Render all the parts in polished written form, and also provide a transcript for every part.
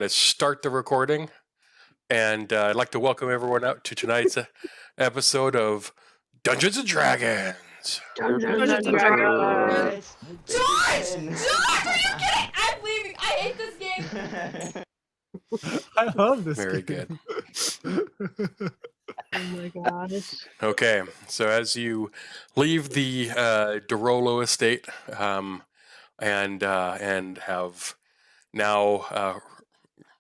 let's start the recording. And I'd like to welcome everyone out to tonight's episode of Dungeons and Dragons. Dungeons and Dragons. George! Are you kidding? I'm leaving. I hate this game. I love this Very game. good. Oh my gosh. Okay, so as you leave the DeRollo estate and have now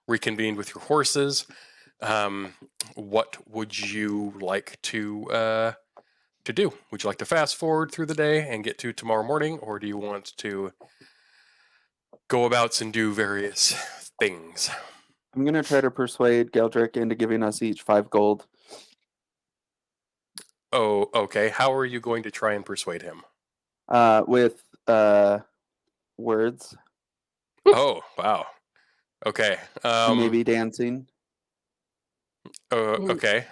reconvened with your horses, what would you like to do? Would you like to fast forward through the day and get to tomorrow morning, or do you want to go abouts and do various things? I'm going to try to persuade Geldrick into giving us each 5 gold. Oh, okay. How are you going to try and persuade him? With words. Oh, wow. Okay. Maybe dancing. Okay.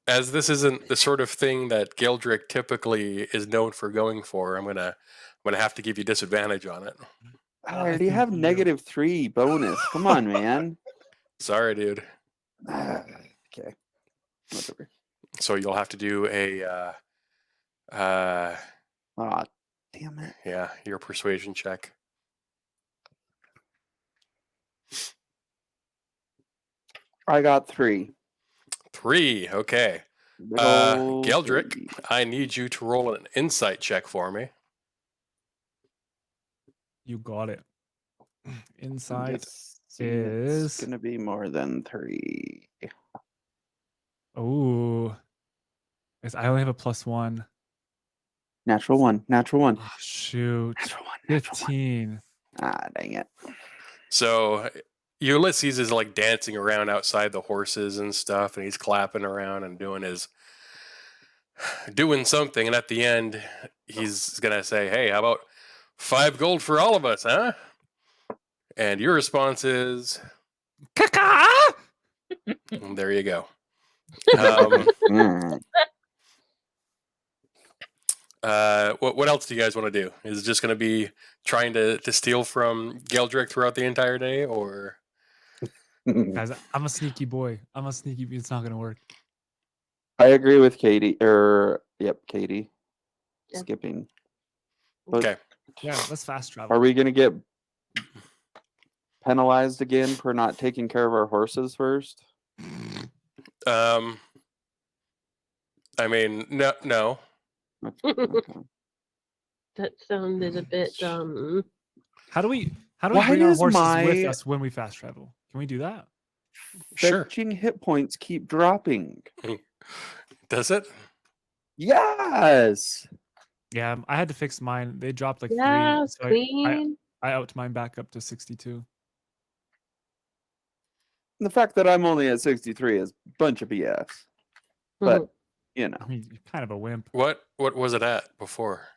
As this isn't the sort of thing that Geldrick typically is known for going for, I'm gonna have to give you disadvantage on it. I already have -3 bonus. Come on, man. Sorry, dude. Okay. Whatever. So you'll have to do a Aw, damn it. yeah, your persuasion check. I got 3. 3, okay. Little Geldrick, 3. I need you to roll an insight check for me. You got it. Insight It's is gonna be more than 3. oh, I only have a +1. Natural 1. Natural 1. Oh, shoot, Natural 1. Natural 1. 15. Ah, dang it. So Ulysses is like dancing around outside the horses and stuff, and he's clapping around and doing something, and at the end he's gonna say, "Hey, how about 5 gold for all of us, huh?" And your response is, Caca! there you go. Mm. What else do you guys want to do? Is it just going to be trying to steal from Geldrick throughout the entire day, or? Guys, I'm a sneaky boy. It's not gonna work. I agree with Katie. Katie. Yeah. Skipping. But Okay. Yeah, let's fast travel. are we gonna get penalized again for not taking care of our horses first? I mean, no. Okay. That sounded a bit How do we Why bring our does horses my- with us when we fast travel? Can we do that? Sure. Fetching hit points keep dropping. Does it? Yes. Yeah, I had to fix mine. They dropped like 3. yes, So queen. I upped mine back up to 62. The fact that I'm only at 63 is a bunch of BS. But you know, I mean, you're kind of a wimp. What was it at before?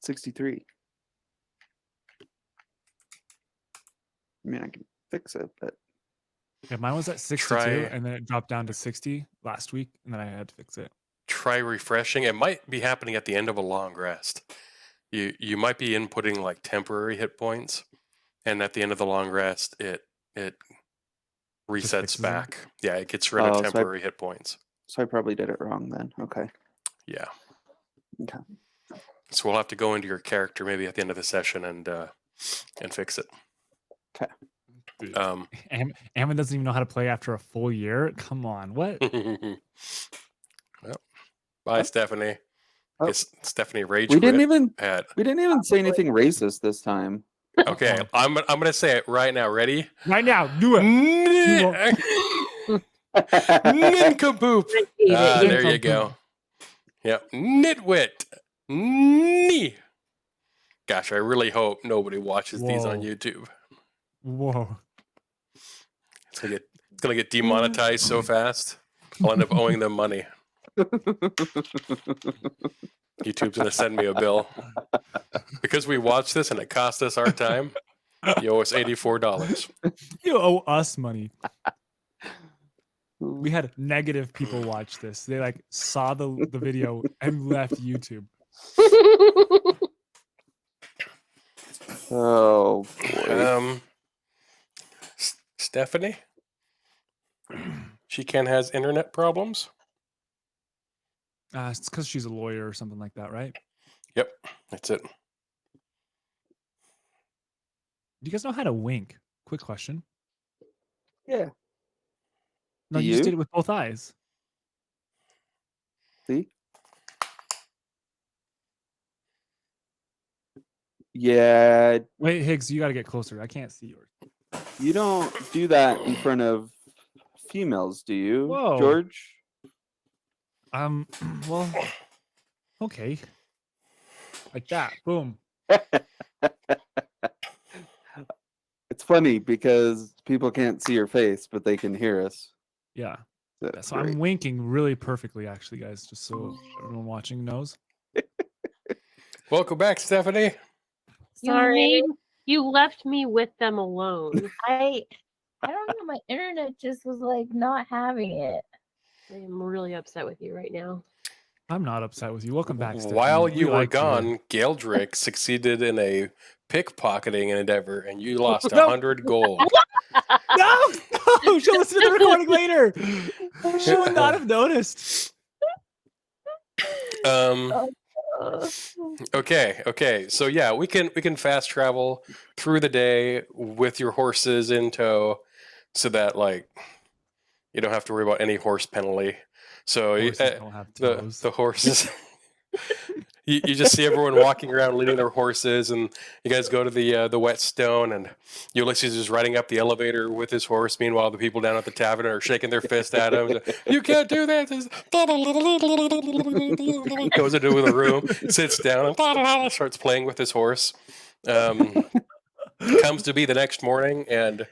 63. I mean, I can fix it, but Yeah, mine was at 62, Try- and then it dropped down to 60 last week, and then I had to fix it. Try refreshing. It might be happening at the end of a long rest. You might be inputting like temporary hit points, and at the end of the long rest, it resets fixes it? back. Yeah, it gets rid Oh, of so temporary hit points. so I probably did it wrong then. Okay. Yeah. Okay. So we'll have to go into your character maybe at the end of the session and fix it. Okay. Ammon doesn't even know how to play after a full year. Come on, what? Well, bye, Stephanie. Oh. Guess Stephanie rage We didn't quit even at. say anything racist this time. Okay, I'm gonna say it right now. Ready? Right now, do it. Nincompoop. I hate it. Ah, Yeah. there you go. Yep. Nitwit. Nee. Gosh, I really hope nobody watches these on Whoa. YouTube. Whoa. It's gonna get demonetized so fast. I'll end up owing them money. YouTube's gonna send me a bill because we watched this and it cost us our time. You owe us $84. You owe us money. We had negative people watch this. They like saw the video and left YouTube. Oh boy. Stephanie? She has internet problems? It's because she's a lawyer or something like that, right? Yep, that's it. Do you guys know how to wink? Quick question. Yeah. No, Do you just did you? it with both eyes. See? Yeah. Wait, Higgs, you got to get closer. I can't see yours. You don't do that in front of females, do you, Whoa. George? Well, okay. Like that. Boom. It's funny because people can't see your face, but they can hear us. Yeah. That's So great. I'm winking really perfectly, actually, guys, just so everyone watching knows. Welcome back, Stephanie. Sorry. You left me with them alone. I don't know. My internet just was like not having it. I am really upset with you right now. I'm not upset with you. Welcome back, Stephanie. While We you were like you here. gone, Galdrick succeeded in a pickpocketing endeavor, and you lost No. 100 gold. No, she'll listen to the recording later. She would not have noticed. Okay. So yeah, we can fast travel through the day with your horses in tow, so that like you don't have to worry about any horse penalty. So Horses don't have toes. the horses. You just see everyone walking around leading their horses, and you guys go to the whetstone, and Ulysses is riding up the elevator with his horse. Meanwhile, the people down at the tavern are shaking their fist at him. You can't do that. He goes into the room, sits down, and starts playing with his horse. Comes to be the next morning, and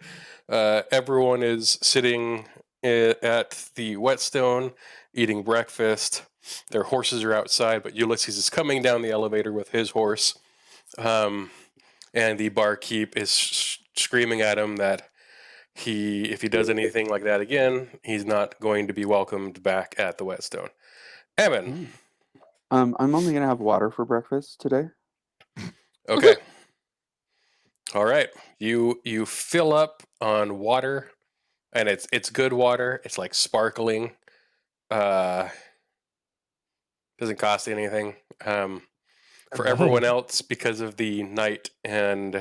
everyone is sitting at the whetstone eating breakfast. Their horses are outside, but Ulysses is coming down the elevator with his horse. And the barkeep is screaming at him that if he does anything like that again, he's not going to be welcomed back at the whetstone. Evan. I'm only gonna have water for breakfast today. Okay. All right. You fill up on water, and it's good water. It's like sparkling. Doesn't cost anything. For everyone else, because of the night and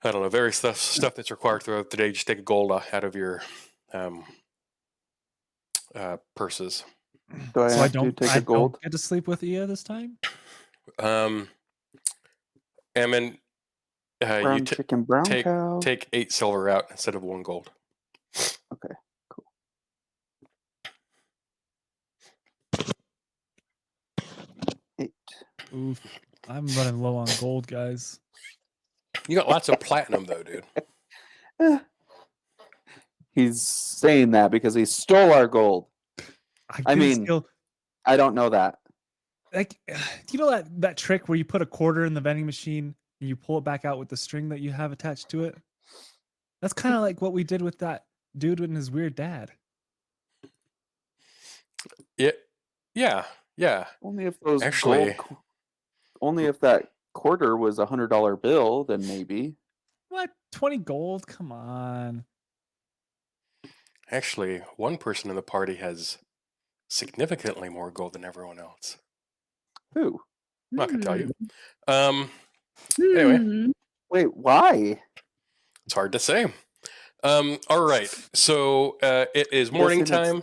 I don't know, various stuff that's required throughout the day, just take a gold out of your purses. Do I So have I don't to take a gold? get to sleep with Ia this time? Ammon, Brown chicken, brown cow. take 8 silver out instead of 1 gold. Okay, cool. 8. Oof. I'm running low on gold, guys. You got lots of platinum though, dude. He's saying that because he stole our gold. I mean, steal, I don't know that. like, you know that trick where you put a quarter in the vending machine and you pull it back out with the string that you have attached to it? That's kind of like what we did with that dude and his weird dad. Yeah. Only if those Actually, only if that quarter was $100 bill, then maybe. What? 20 gold? Come on. Actually, one person in the party has significantly more gold than everyone else. Who? I'm not gonna tell you. Anyway, Wait, why? it's hard to say. All right. So it is morning time.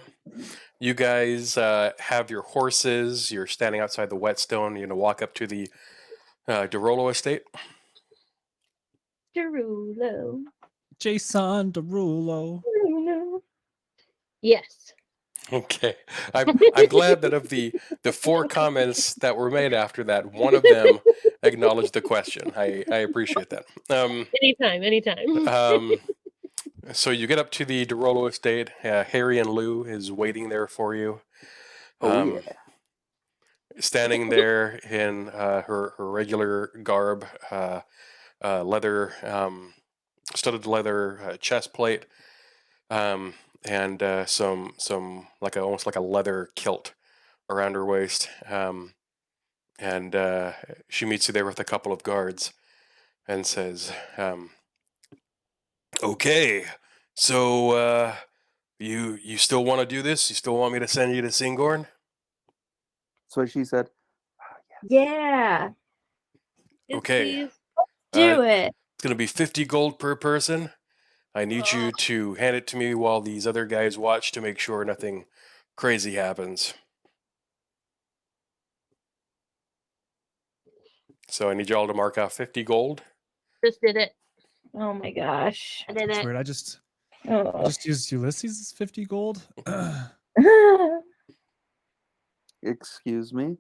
You guys have your horses. You're standing outside the whetstone. You're gonna walk up to the Derulo estate. Derulo. Jason Derulo. Yes. Okay. I'm glad that of the 4 comments that were made after that, one of them acknowledged the question. I appreciate that. Anytime. So you get up to the Derulo estate. Harry and Lou is waiting there for you. Yeah. Standing there in her regular garb, leather, studded leather chest plate, and some almost like a leather kilt around her waist. And she meets you there with a couple of guards. and says, "Okay, so you still want to do this? You still want me to send you to Singorn?" That's what she said. Yeah. Yes, Okay. please. Do it. It's gonna be 50 gold per person. I need you to hand it to me while these other guys watch to make sure nothing crazy happens. So I need y'all to mark out 50 gold. Just did it. Oh my gosh. I did That's it. weird. I just Oh. used Ulysses' 50 gold. Excuse me.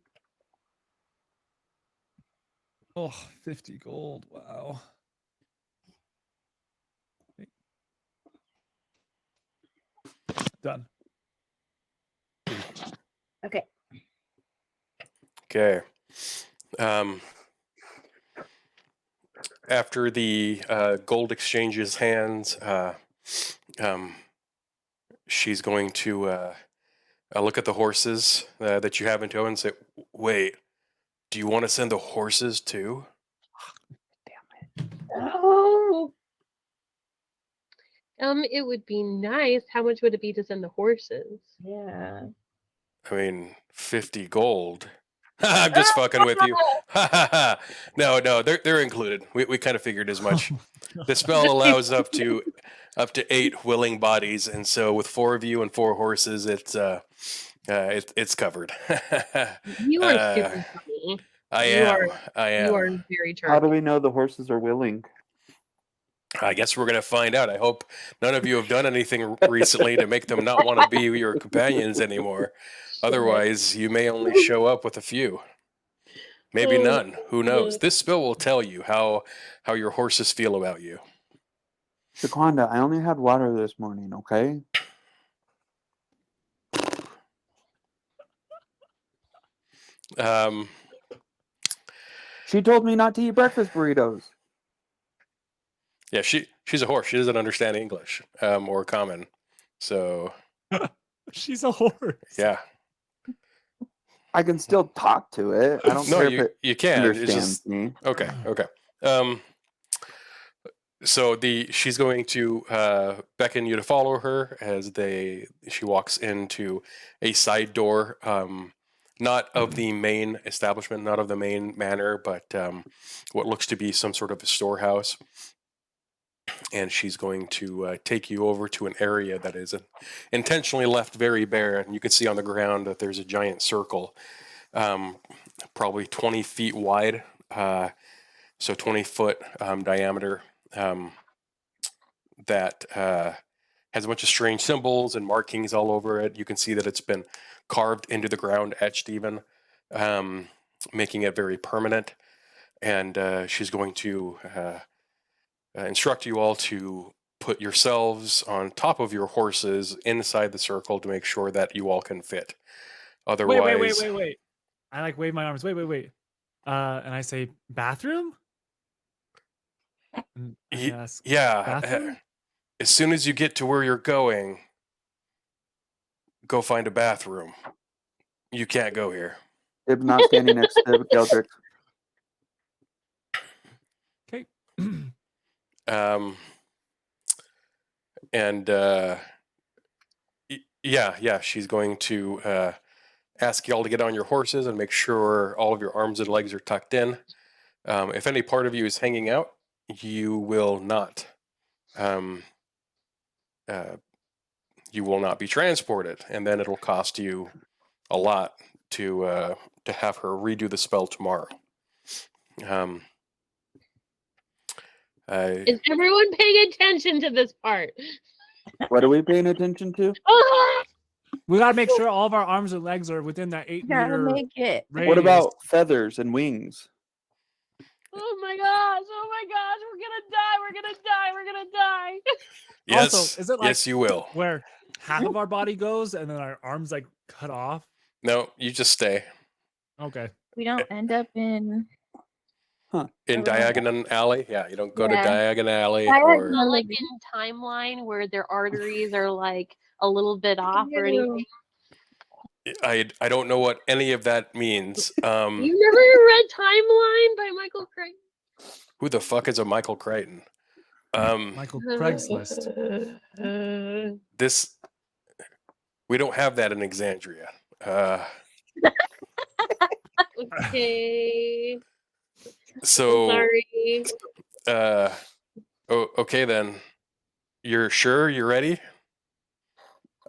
Oh, 50 gold. Wow. Done. Okay. Okay. After the gold exchanges hands, she's going to look at the horses that you have in tow and say, "Wait, do you want to send the horses too?" Oh. It would be nice. How much would it be to send the horses? Yeah. I mean, 50 gold. I'm just fucking with you. No, they're included. We kind of figured as much. The spell allows up to 8 willing bodies, and so with 4 of you and 4 horses, it's covered. You are super funny. I You am. You are very How do charming. we know the horses are willing? I guess we're gonna find out. I hope none of you have done anything recently to make them not want to be your companions anymore. Otherwise, you may only show up with a few. Maybe none. Who knows? This spell will tell you how your horses feel about you. Shaquanda, I only had water this morning, okay? Um, She told me not to eat breakfast burritos. yeah, she's a horse. She doesn't understand English or common. So She's a horse. yeah, I can still talk to it. I don't no, care if it you can. It's understands just me. okay. So she's going to beckon you to follow her as she walks into a side door, not of the main establishment, not of the main manor, but what looks to be some sort of a storehouse. And she's going to take you over to an area that is intentionally left very bare, and you can see on the ground that there's a giant circle, probably 20 feet wide, so 20-foot diameter. That has a bunch of strange symbols and markings all over it. You can see that it's been carved into the ground, etched even, making it very permanent. And she's going to instruct you all to put yourselves on top of your horses inside the circle to make sure that you all can fit. Otherwise, Wait. I like wave my arms. Wait. And I say, bathroom? And I ask, yeah. bathroom? As soon as you get to where you're going, go find a bathroom. You can't go here. Ib's not standing next to Geldrick. Okay. Yeah, she's going to ask y'all to get on your horses and make sure all of your arms and legs are tucked in. If any part of you is hanging out, you will not. You will not be transported, and then it'll cost you a lot to have her redo the spell tomorrow. Is everyone paying attention to this part? What are we paying attention to? We gotta make sure all of our arms and legs are within that 8 Gotta meter make it. radius. What about feathers and wings? Oh my gosh! We're gonna die! Yes, Also, is it like yes, you will. where half of our body goes and then our arms like cut off? No, you just stay Okay. We don't end up in. in Diagon Alley. Yeah, you don't go to Yeah. Diagon Alley Diagon or Not like in timeline where their arteries are like a little bit off or anything. I don't know what any of that means. You never read Timeline by Michael Crichton? Who the fuck is a Michael Crichton? Michael Craigslist. This we don't have that in Exandria. Okay. So Sorry. okay then. You're sure you're ready?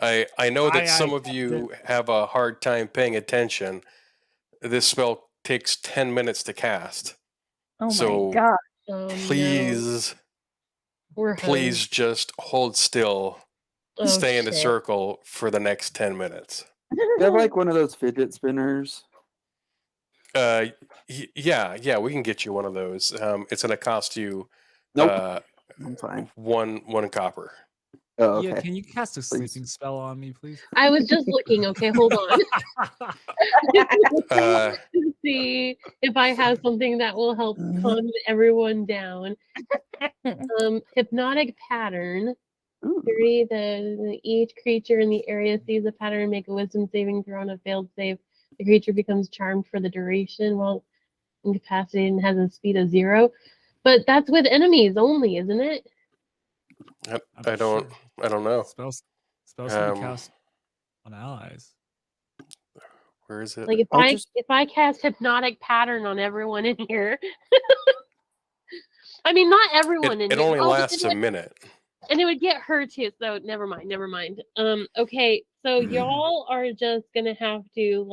I know that some of you have a hard time paying attention. This spell takes 10 minutes to cast. Oh So my god. Oh, no. please We're please just hold still. home. Oh, Stay in the shit. circle for the next 10 minutes. You have like one of those fidget spinners. Yeah, we can get you one of those. It's gonna cost you Nope. I'm fine. one copper. Oh, Yeah, okay. can you cast a sleeping spell on me, please? I was just looking. Okay, hold on. Uh, To see if I have something that will help calm everyone down. Hypnotic pattern. Ooh. 3. Each creature in the area sees a pattern and make a wisdom saving throw. On a failed save, the creature becomes charmed for the duration while incapacitated and has a speed of 0. But that's with enemies only, isn't it? I don't know. Spells can be Um, cast on allies. Where is it? Like if I cast hypnotic pattern on everyone in here. I mean, not everyone in It here. only Oh, but lasts a minute. and it would get her too. So never mind. Okay, so y'all are just gonna have to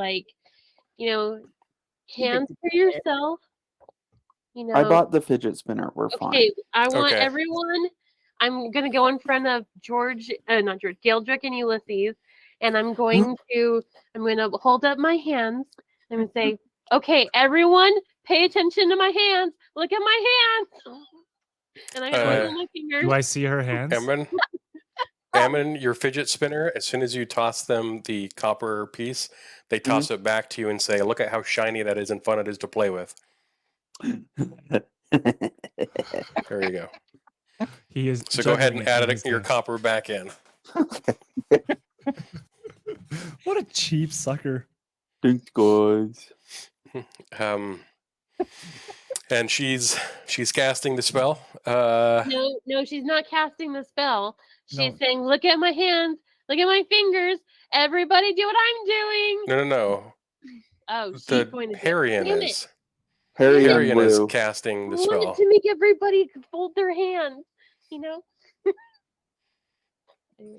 hands for yourself. I bought the fidget spinner. We're Okay, fine. I want Okay. everyone. I'm gonna go in front of not George, Gildrick and Ulysses, and I'm gonna hold up my hands. I'm gonna say, "Okay, everyone, pay attention to my hands. Look at my hands." And I'm gonna wiggle my fingers. Do I see her hands? Ammon, your fidget spinner, as soon as you toss them the copper piece, they toss it back to you and say, "Look at how shiny that is and fun it is to play with." There you go. He is. So go ahead juggling and it add in it, his your hands. copper back in. What a cheap sucker. Thanks, guys. Um, and she's casting the spell. No, she's not casting the spell. She's saying, "Look at my hands. Look at my fingers. Everybody, do what I'm doing." No. Oh, she's The going to do it. Harrian Damn it. is. Harry and Harrian is Blue. casting I the wanted spell. to make everybody fold their hands.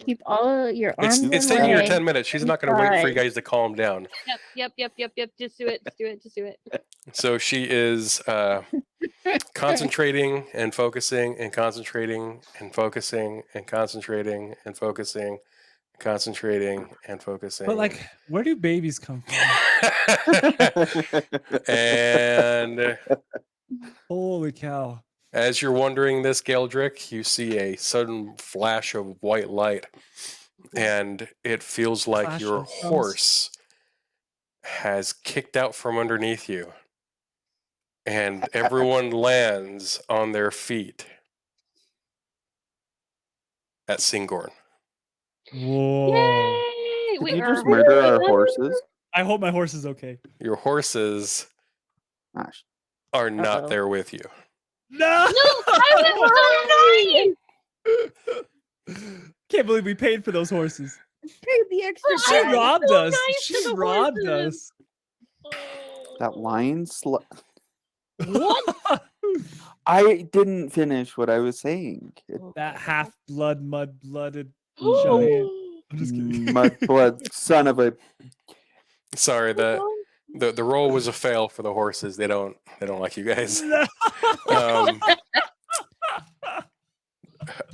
Keep all your arms It's and taking her legs 10 minutes. She's not going to wait for you inside. guys to calm down. Yep. Just do it. So she is concentrating and focusing and concentrating and focusing and concentrating and focusing, concentrating and focusing. But like, where do babies come from? And Holy cow! as you're wondering this, Geldrick, you see a sudden flash of white light, and it feels like Flash your of crumbs. horse has kicked out from underneath you, and everyone lands on their feet at Singorn. Whoa! Yay! Did Wait, you are just murder our horses- horses? I hope my horse is okay. Your horses Gosh. are not Uh-oh. there with you. No! I was so nice! Can't believe we paid for those horses. Pay the extra. Well, She I was robbed so us. nice She to the robbed horses. us. That lion What? I didn't finish what I was saying. That half blood, mud blooded giant. I'm just kidding. Mud blood son of a. Sorry, the roll was a fail for the horses. They don't like you guys. Um,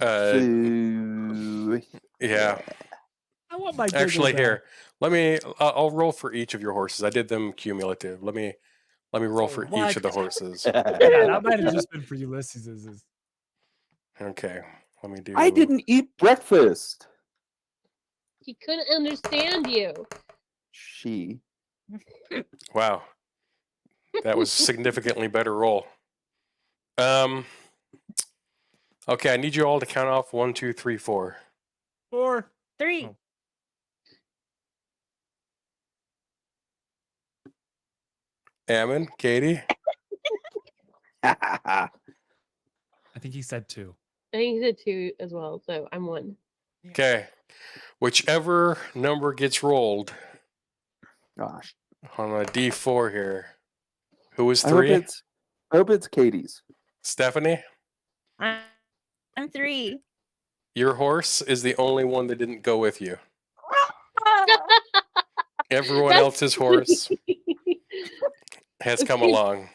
Boo. yeah. I want my Actually, giggle here, I'll roll for each of your horses. I did them cumulative. Let me roll for each of the horses. back. Yeah, that might have just been for Ulysses'. Okay, let me do. I didn't eat breakfast. He couldn't understand you. She. Wow, that was a significantly better roll. Okay, I need you all to count off 1, 2, 3, 4. 4. 3. Oh. Ammon, Katie, think he said 2. I think he said 2 as well, so I'm 1. Okay. Whichever number gets rolled Gosh. on a D4 here. Who was I hope 3? it's Katie's. Stephanie? I'm 3. Your horse is the only one that didn't go with you. Everyone That's else's horse has come Okay. along.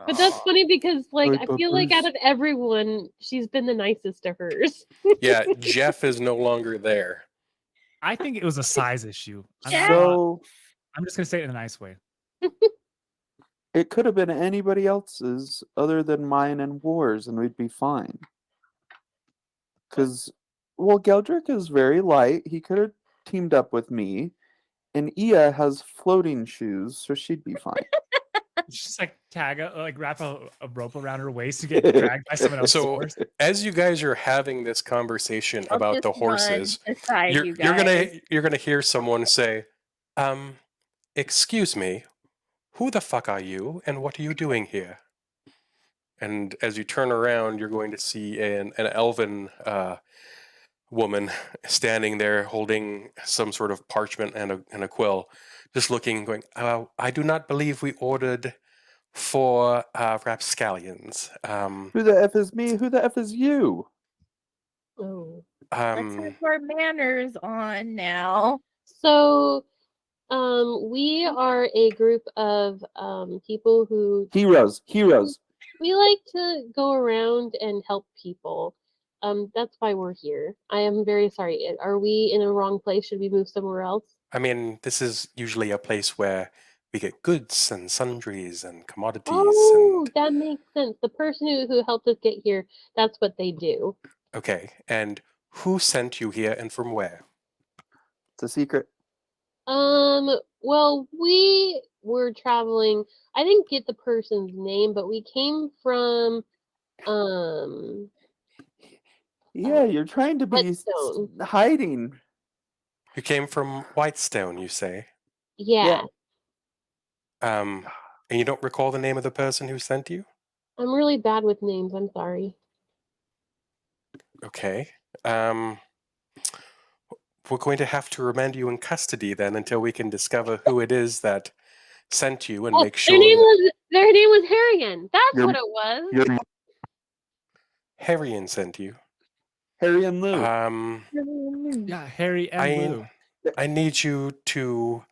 But that's funny because, like, Right, I but feel like out Bruce- of everyone, she's been the nicest to hers. Yeah, Jeff is no longer there. I think it was a size issue. So I'm just gonna say it in a nice way. it could have been anybody else's other than mine and Wars, and we'd be fine. Because, well, Geldrick is very light. He could have teamed up with me, and Ia has floating shoes, so she'd be fine. Just like wrap a rope around her waist to get dragged by someone else's So horse. as you guys are having this conversation I'll about the just run horses, aside, you're, you you're guys. gonna hear someone say, excuse me, who the fuck are you and what are you doing here? And as you turn around, you're going to see an elven woman standing there holding some sort of parchment and a quill, just looking, going, I do not believe we ordered 4 rapscallions. Who the F is me? Who the F is you? Oh. Let's have our manners on now. So, we are a group of people who Heroes. we like to go around and help people. That's why we're here. I am very sorry. Are we in a wrong place? Should we move somewhere else? I mean, this is usually a place where we get goods and sundries and commodities. Oh, And that makes sense. The person who helped us get here, that's what they do. okay, and who sent you here and from where? It's a secret. Well, we were traveling. I didn't get the person's name, but we came from Yeah, you're trying to be Whetstone. hiding. You came from Whitestone, you say? Yeah. And you don't recall the name of the person who sent you? I'm really bad with names. I'm sorry. Okay. We're going to have to remand you in custody then until we can discover who it is that sent you and make sure Their name was Harrigan. That's Your- what it was. You're Harrian sent you. Harry and Lou. Yeah, Harry and Lou. I need you to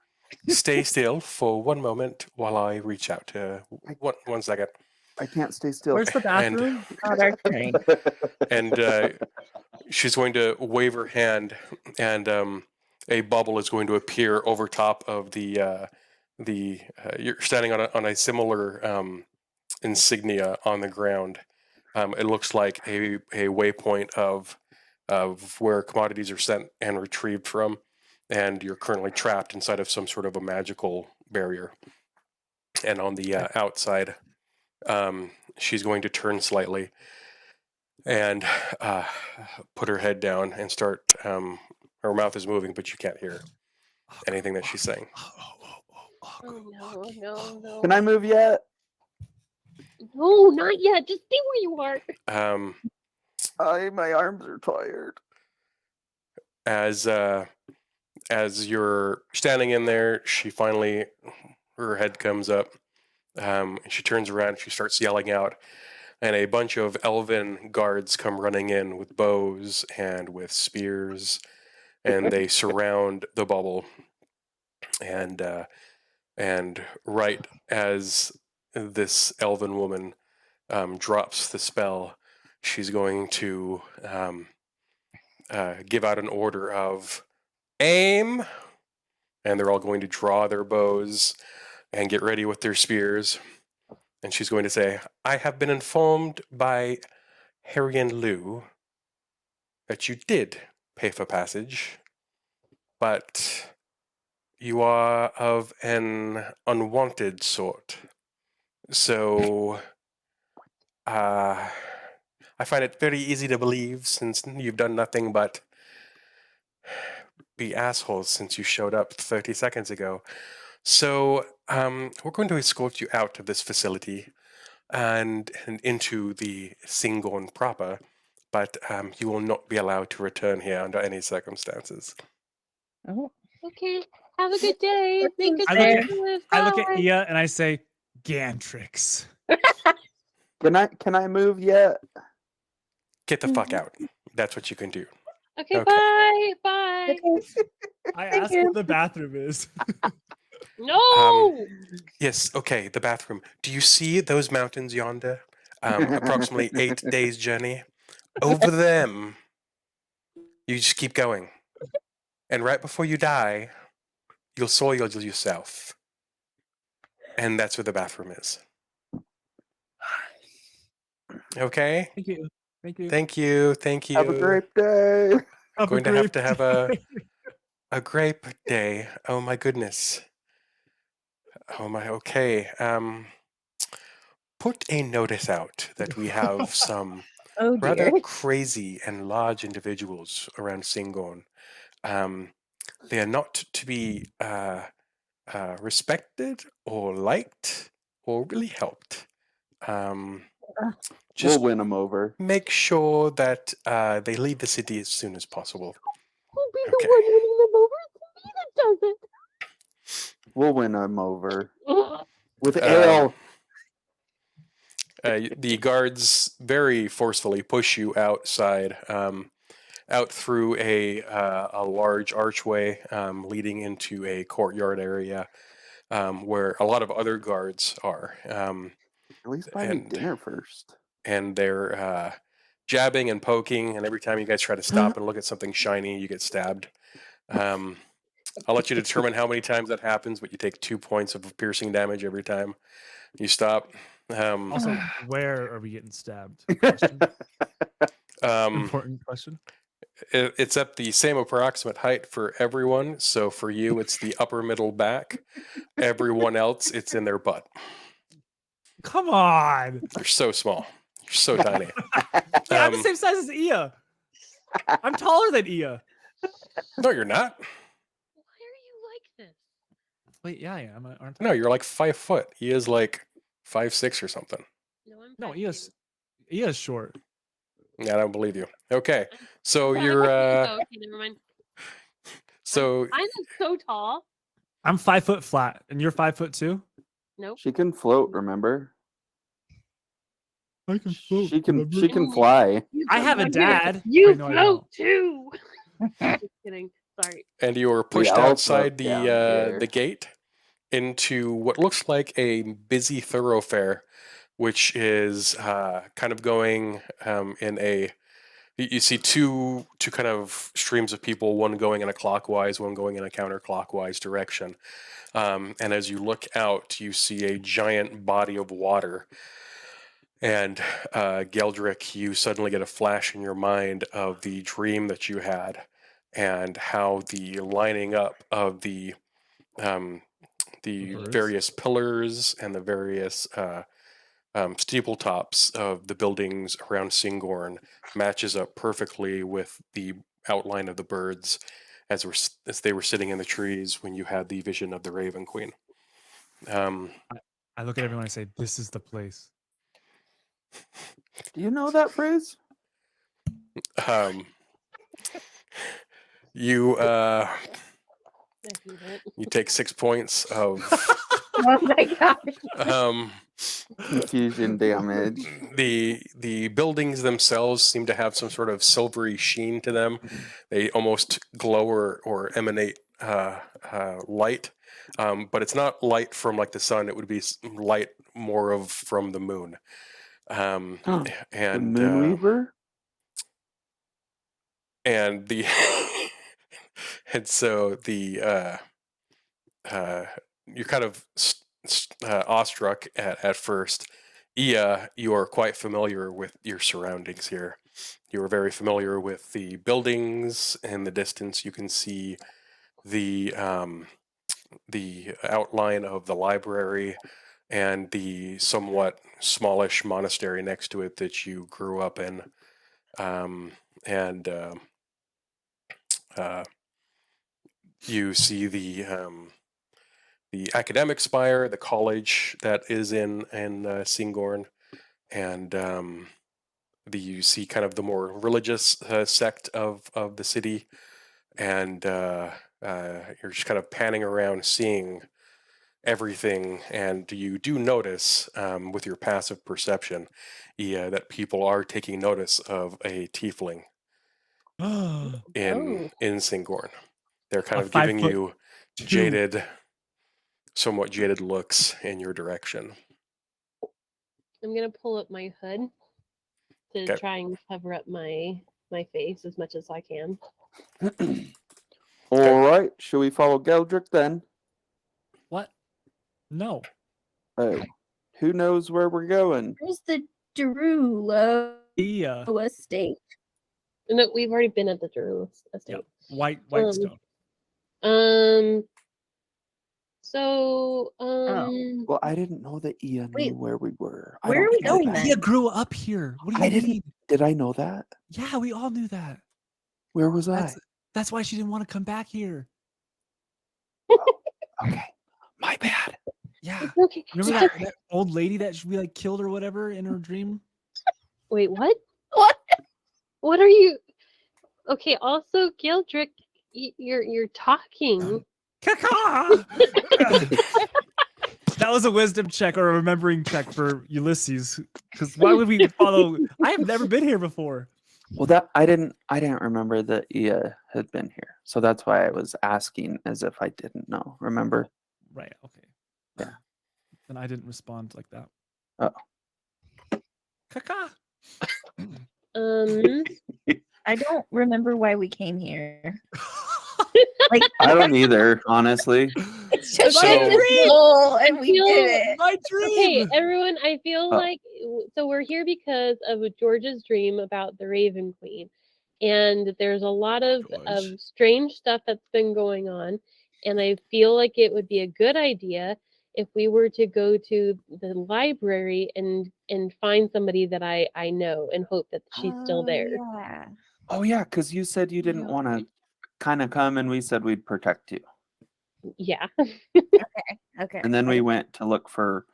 stay still for one moment while I reach out to 1 second. I can't stay still. Where's the bathroom? Not our turn. And she's going to wave her hand, and a bubble is going to appear over top of the. You're standing on a similar insignia on the ground. It looks like a waypoint of where commodities are sent and retrieved from, and you're currently trapped inside of some sort of a magical barrier. And on the outside, she's going to turn slightly and put her head down and start. Her mouth is moving, but you can't hear anything that she's saying. Oh no. Can I move yet? No, not yet. Just stay where you are. My arms are tired. As you're standing in there, she finally, her head comes up. And she turns around and she starts yelling out, and a bunch of elven guards come running in with bows and with spears, and they surround the bubble. And right as this elven woman drops the spell, she's going to give out an order of aim, and they're all going to draw their bows and get ready with their spears. And she's going to say, I have been informed by Harry and Lou that you did pay for passage, but you are of an unwanted sort. So, I find it very easy to believe, since you've done nothing but be assholes since you showed up 30 seconds ago. So, we're going to escort you out of this facility. and into the Singorn proper, but you will not be allowed to return here under any circumstances. Oh, Okay. Have a good day. That Make seems good fair. choices. I look at Bye. Ia and I say, Gantrix. Can I move yet? Get the fuck out. That's what you can do. Okay, Okay. bye. Bye. Okay. I Thank ask you. where the bathroom is. No. Yes, okay, the bathroom. Do you see those mountains yonder? Approximately 8 days' journey. Over them, you just keep going. And right before you die, you'll soil yourself. And that's where the bathroom is. Okay? Thank you. Thank you. Thank you. Thank you. Have a great day. Have Going a to have great to have day. a grape day. Oh my goodness. Oh my, okay. Put a notice out that we have some Oh rather dear. crazy and large individuals around Singorn. They are not to be respected or liked or really helped. We'll Just win them over. make sure that they leave the city as soon as possible. Who'll be Okay. the one winning them over? It's me that does it. We'll win them over Ugh. with ale. The guards very forcefully push you outside, out through a large archway leading into a courtyard area where a lot of other guards are. At least buy me and- dinner first. And they're jabbing and poking, and every time you guys try to stop and look at something shiny, you get stabbed. I'll let you determine how many times that happens, but you take 2 points of piercing damage every time you stop. Also, where are we getting stabbed? Question. Important question. It's at the same approximate height for everyone. So for you, it's the upper middle back. Everyone else, it's in their butt. Come on. You're so small. You're so tiny. Yeah, I'm the same size as Ia. I'm taller than Ia. No, you're not. Why are you like this? Wait, yeah, I am, aren't I? No, you're like 5 foot. He is like 5'6" or something. No, I'm No, 5'2". Ia's short. Yeah, I don't believe you. Okay, so I'm you're 5'2", though. Okay, never mind. so I'm so tall. I'm 5 foot flat, and you're 5 foot too. Nope. She can float, remember? I can She can fly. You I come have a down here. dad. You Wait, no, I float don't. too. Just kidding. Sorry. and you were We pushed all outside float down here. the gate into what looks like a busy thoroughfare, which is kind of going in a. You see two kind of streams of people, one going in a clockwise, one going in a counterclockwise direction. And as you look out, you see a giant body of water. And Geldrick, you suddenly get a flash in your mind of the dream that you had, and how the lining up of the Birds. various pillars and the various steeple tops of the buildings around Singorn matches up perfectly with the outline of the birds as they were sitting in the trees when you had the vision of the Raven Queen. I look at everyone and I say, "This is the place." Do you know that phrase? Um, you I hate it. you take 6 points of Oh my gosh. Confusion damage. the buildings themselves seem to have some sort of silvery sheen to them. They almost glow or emanate light, but it's not light from like the sun. It would be light more of from the moon. The And Moonweaver? and the and so the you're kind of awestruck at first. Ia, you are quite familiar with your surroundings here. You are very familiar with the buildings in the distance. You can see the outline of the library and the somewhat smallish monastery next to it that you grew up in. And you see the academic spire, the college that is in Singorn, and you see kind of the more religious sect of the city, and you're just kind of panning around, seeing everything, and you do notice with your passive perception, that people are taking notice of a tiefling in Oh. Singorn. They're kind A of giving 5'2" you jaded, somewhat jaded looks in your direction. I'm gonna pull up my hood to Okay. try and cover up my face as much as I can. All right, shall we follow Geldrick then? What? No. Oh, who knows where we're going? Where's the Derulo Yeah. estate? No, we've already been at the Drew estate. Yep. White Um, stone. So, Well, I didn't know that Ia knew Wait, where we were. I where don't are we know going that. then? Ia grew up here. What do you I didn't. mean? Did I know that? Yeah, we all knew that. Where was I? That's why she didn't want to come back here. Okay, my bad. Yeah. okay. Remember that old lady that we like killed or whatever in her dream? Wait, what? What? What are you? Okay. Also, Gildrick, you're talking. Caca! That was a wisdom check or a remembering check for Ulysses. Because why would we follow? I have never been here before. Well, that I didn't remember that Ia had been here, so that's why I was asking as if I didn't know. Remember? Right. Okay. Yeah. And I didn't respond like that. Oh. Caca. I don't remember why we came here. Like I don't either, honestly. it's just So- like this goal, and we feel- did it. My Okay, dream. everyone, I feel Oh. like so we're here because of George's dream about the Raven Queen. And there's a lot of George. strange stuff that's been going on. And I feel like it would be a good idea if we were to go to the library and find somebody that I know and hope that she's still there. Yeah. Oh yeah, because you said you didn't Yeah. want to kind of come, and we said we'd protect you, Yeah. Okay. and then I we get went to look for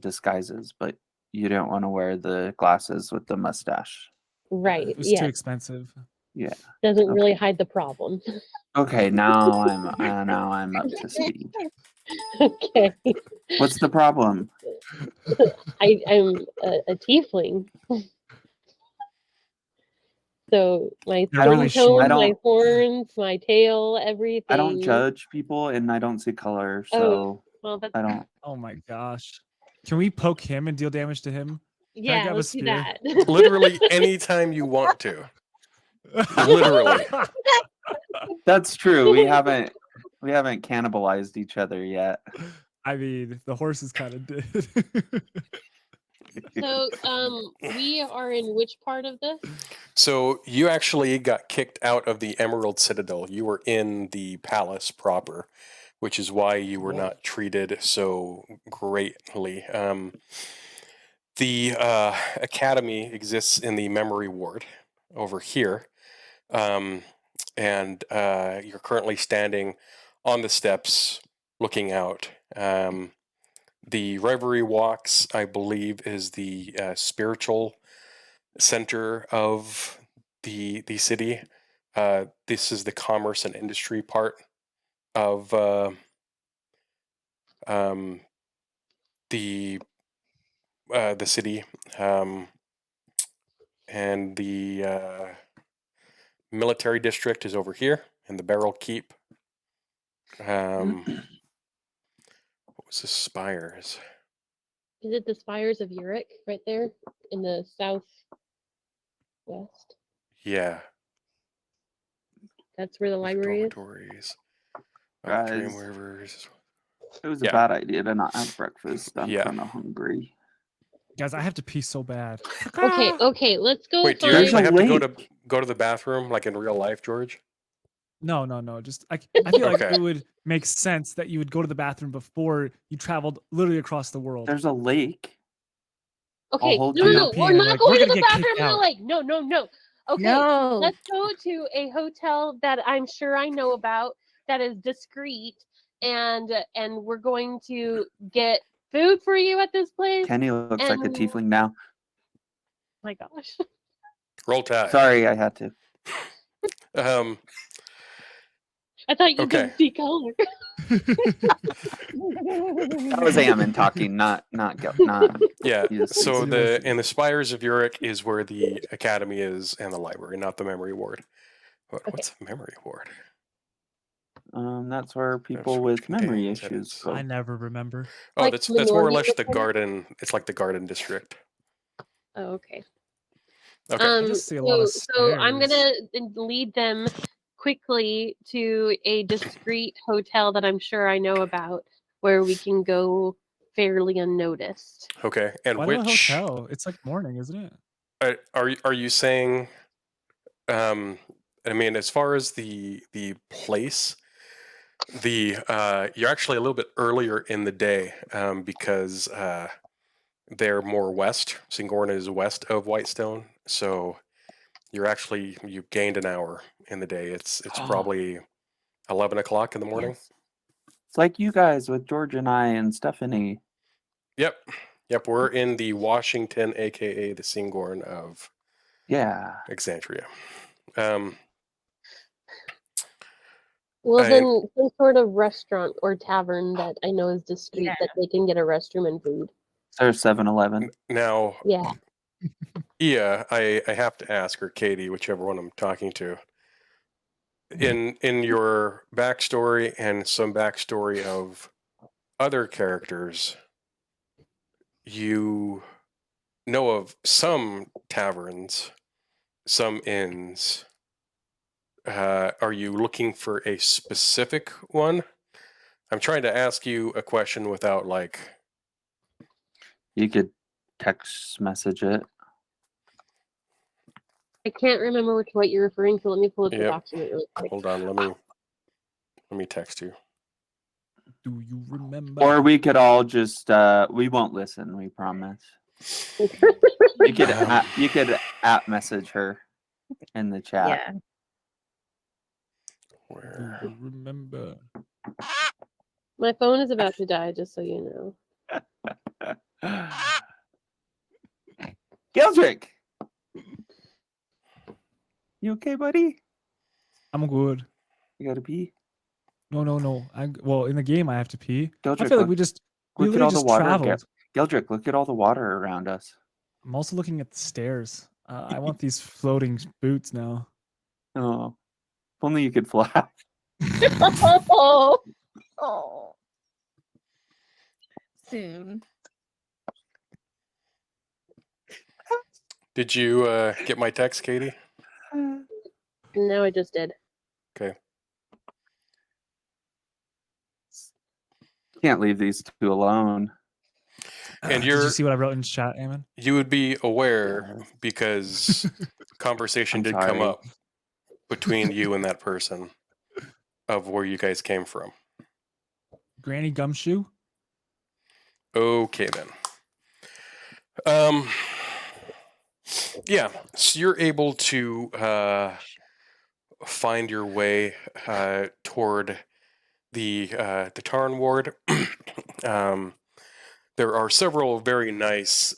disguises, but you didn't want to wear the glasses with the mustache. Right. It was Yeah. too expensive. Yeah. Doesn't really okay. hide the problem. Okay, now I'm up to speed. Okay. What's the problem? I'm a tiefling. So my I don't- skin I tone, my don't- horns, my tail, everything. I don't judge people, and I don't see color, Oh, so Well, that's I don't. Oh my gosh. Can we poke him and deal damage to him? yeah. grab a Let's do spear? that. Literally anytime you want to. Literally. That's true. We haven't cannibalized each other yet. I mean, the horses kind of did. So, we are in which part of this? So you actually got kicked out of the Emerald Citadel. You were in the palace proper, which is why you were Whoa. not treated so greatly. The academy exists in the memory ward over here, and you're currently standing on the steps looking out. The Reverie Walks, I believe, is the spiritual center of the city. This is the commerce and industry part of the city, and the military district is over here in the Barrel Keep. What was the spires? Is it the spires of Uruk right there in the southwest? Yeah, That's where the library is. dormitories. Guys. Dream Rivers. It was a Yeah. bad idea to not have breakfast. I'm Yeah. kind of hungry. Guys, I have to pee so bad. Okay, let's go Wait, do you find. There's actually a have to link. go to the bathroom like in real life, George? No. Just I feel like Okay. it would make sense that you would go to the bathroom before you traveled literally across the world. There's a lake. Okay, hold no, you. no, I'm we're peeing, not like, going we're to gonna the get kicked bathroom in the out. lake. No. Okay, No. let's go to a hotel that I'm sure I know about that is discreet, and we're going to get food for you at this place. Kenny looks like a And- tiefling now. My gosh. Roll Tide. Sorry, I had to. Um, I thought you Okay. could see color. That was Ammon talking, not. yeah. Yes. So Yes. in the Spires of Uric is where the academy is and the library, not the memory ward. What's the memory ward? That's where people what with memory contains issues edits. go. I never remember. Oh, Like that's more or minority less the report? garden. It's like the garden district. Oh, okay. Okay. I just see a lot of So I'm stairs. gonna lead them quickly to a discreet hotel that I'm sure I know about, where we can go fairly unnoticed. Okay. And Why do a which hotel? It's like morning, isn't it? are you saying? I mean, as far as the place, you're actually a little bit earlier in the day because they're more west. Singorn is west of Whitestone, so you gained an hour in the day. It's probably 11 o'clock in the morning. Yes. It's like you guys with George and I and Stephanie. Yep. We're in the Washington, aka the Singorn of Yeah. Exandria. Well, I- then some sort of restaurant or tavern that I know is discreet Yeah. that they can get a restroom and food. There's 7-Eleven. Now, Yeah. yeah, I have to ask, or Katie, whichever one I'm talking to. In your backstory and some backstory of other characters, you know of some taverns, some inns. Are you looking for a specific one? I'm trying to ask you a question without like. You could text message it. I can't remember what you're referring to. Let me pull up the Yep. document really quick. Hold on, let me text you. Do you remember? Or we could all just we won't listen, we promise. You could app message her in the chat. Yeah. Do Where? you remember? My phone is about to die, just so you know. Gildrick! You okay, buddy? I'm good. You gotta pee? No. Well, in the game, I have to pee. I Gildrick, feel like look, we look at all literally the just water. traveled. Gildrick, look at all the water around us. I'm also looking at the stairs. I want these floating boots now. Oh, if only you could fly. Oh. Soon. Did you get my text, Katie? No, I just did. Okay. Can't leave these two alone. And Did you you're see what I wrote in chat, Eamon? you would be aware because conversation I'm did come sorry. up between you and that person of where you guys came from. Granny Gumshoe? Okay then. Yeah, so you're able to find your way toward the Tarn ward. There are several very nice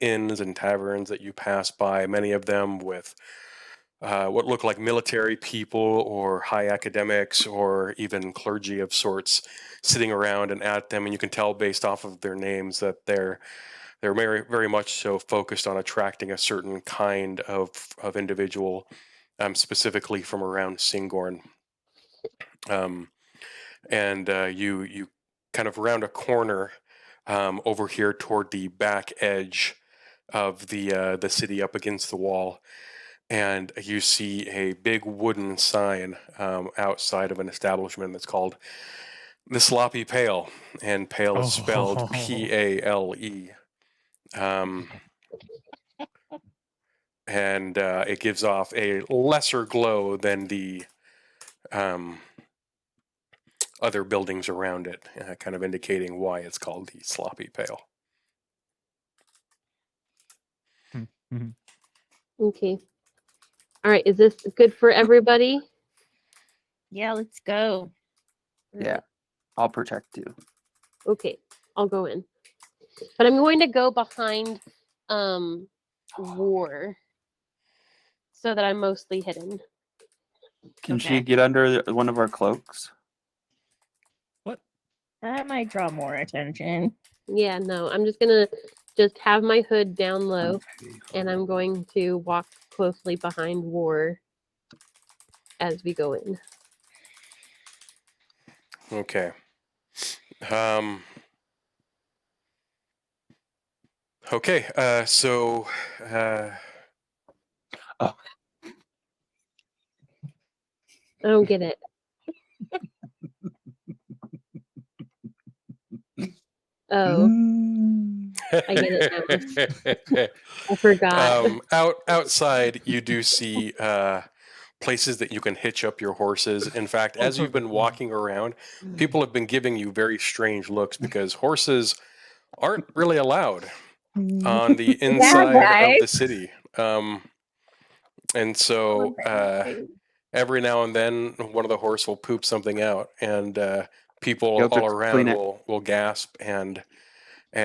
inns and taverns that you pass by, many of them with what look like military people or high academics or even clergy of sorts sitting around and at them, and you can tell based off of their names that they're very, very much so focused on attracting a certain kind of individual, specifically from around Singorn. And you kind of round a corner over here toward the back edge of the city up against the wall, and you see a big wooden sign outside of an establishment that's called the Sloppy Pale, and Pale is spelled Pale. And it gives off a lesser glow than the other buildings around it, kind of indicating why it's called the Sloppy Pale. Okay. All right. Is this good for everybody? Yeah, let's go. Yeah, I'll protect you. Okay. I'll go in. But I'm going to go behind War so that I'm mostly hidden. Can Okay. she get under one of our cloaks? That might draw more attention. Yeah, no, I'm just gonna just have my hood down low, and I'm going to walk closely behind War as we go in. Okay. Okay. So. I don't get it. Oh, I get it now. I forgot. Outside, you do see places that you can hitch up your horses. In fact, as you've been walking around, people have been giving you very strange looks because horses aren't really allowed on the inside of the guys. city. And so every now and then, one of the horse will poop something out, and people all Gildrick, around clean it. will gasp and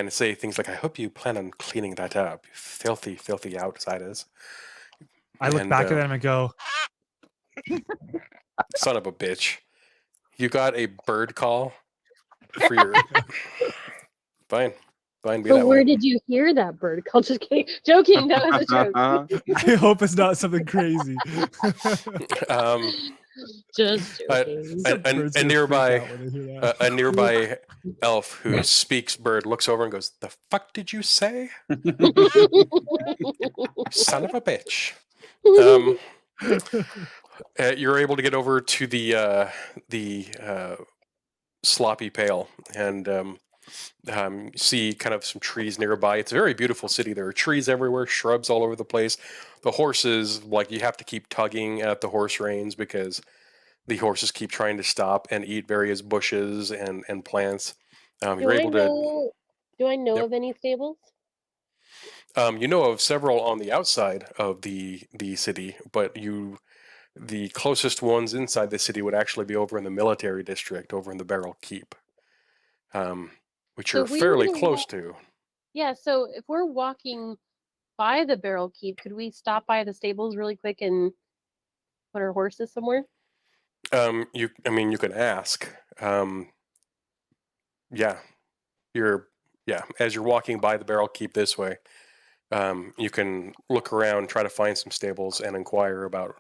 say things like, "I hope you plan on cleaning that up, you filthy, filthy outsiders." I look And, back at them and go, son of a bitch. You got a bird call for your... Fine. Fine, be But that where way. did you hear that bird call? Just kidding. Joking. That was a joke. I hope it's not something crazy. Just But joking. Some a birds gonna freak nearby out when they hear that. a nearby elf who speaks bird looks over and goes, "The fuck did you say? Son of a bitch." You're able to get over to the sloppy pail and see kind of some trees nearby. It's a very beautiful city. There are trees everywhere, shrubs all over the place. The horses, like, you have to keep tugging at the horse reins because the horses keep trying to stop and eat various bushes and plants. You're able to... Do I know Yep. of any stables? You know of several on the outside of the city, but the closest ones inside the city would actually be over in the military district, over in the Barrel Keep, which So you're if we were fairly gonna close walk- to. Yeah, so if we're walking by the Barrel Keep, could we stop by the stables really quick and put our horses somewhere? You can ask. Yeah, as you're walking by the Barrel Keep this way, you can look around, try to find some stables, and inquire about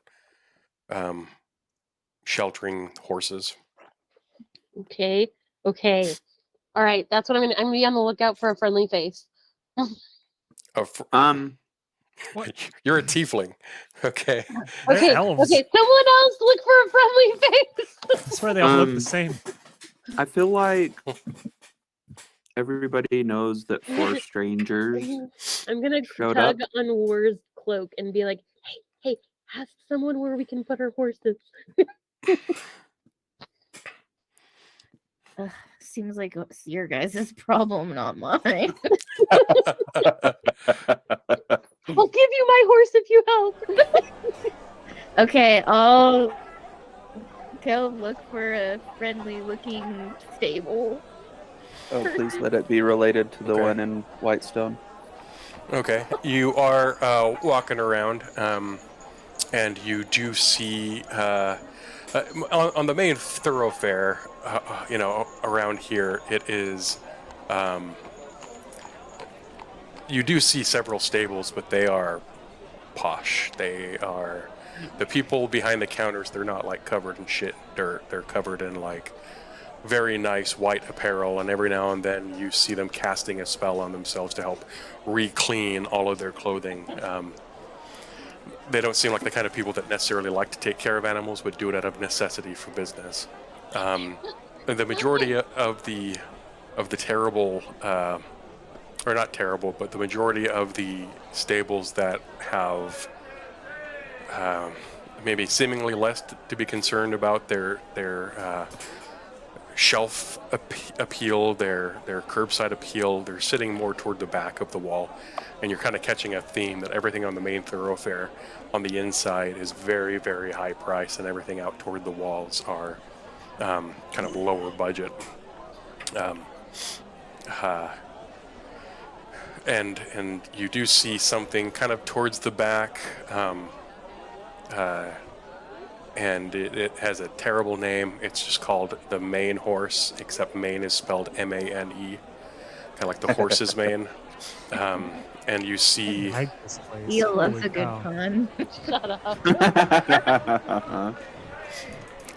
sheltering horses. Okay. Okay. All right. That's what I'm gonna be on the lookout for a friendly face. You're a tiefling, okay? They're Okay. elves. Okay. Someone else look for a friendly face. I swear they all look the same. I feel like everybody knows that 4 strangers I'm gonna showed tug up. on War's cloak and be like, hey, ask someone where we can put our horses. Seems like it's your guys' problem, not mine. I'll give you my horse if you help. Okay, I'll go look for a friendly-looking stable. Oh, please let it be related to the Okay. one in Whitestone. Okay, you are walking around, and you do see on the main thoroughfare, around here, it is. You do see several stables, but they are posh. They are the people behind the counters. They're not like covered in shit dirt. They're covered in like very nice white apparel, and every now and then you see them casting a spell on themselves to help re-clean all of their clothing. They don't seem like the kind of people that necessarily like to take care of animals, but do it out of necessity for business. The majority of the terrible, or not terrible, but the majority of the stables that have maybe seemingly less to be concerned about their shelf appeal, their curbside appeal, they're sitting more toward the back of the wall, and you're kind of catching a theme that everything on the main thoroughfare on the inside is very, very high price, and everything out toward the walls are kind of lower budget. and you do see something kind of towards the back, and it has a terrible name. It's just called the Maine horse, except Maine is spelled M-A-N-E, kind of like the horse's mane. And you see, I like this place. Eel loves Holy a good cow. pun. Shut up.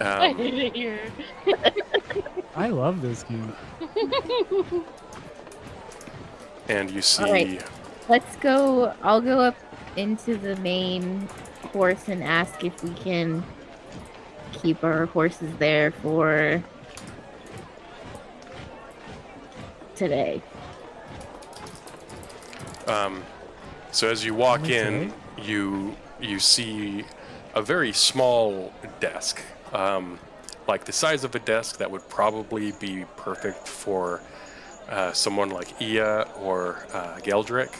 I um, hate it here. I love this game. and you see, All right. Let's go. I'll go up into the main horse and ask if we can keep our horses there for today. so as you walk Only in, you see a very small desk, like the size of a desk that would probably be perfect for someone like Ia or Geldrick.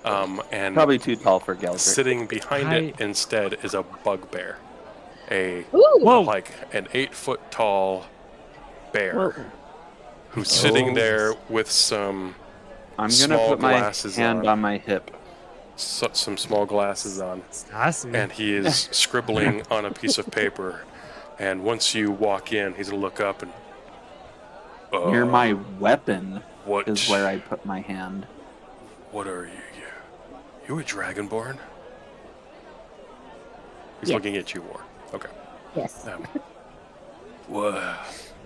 And Probably too tall for Geldrick. sitting behind it instead is a bugbear, Ooh. Whoa! like an 8-foot tall bear Whoa. who's sitting Oh. there with some I'm gonna small put my glasses hand on my hip. some small glasses on, Sassy. and he is scribbling on a piece of paper. And once you walk in, he's gonna look up and Near my weapon what is where I put my hand. What are you? You a dragonborn? He's Yes. looking at you, War. Okay. Yes. Well,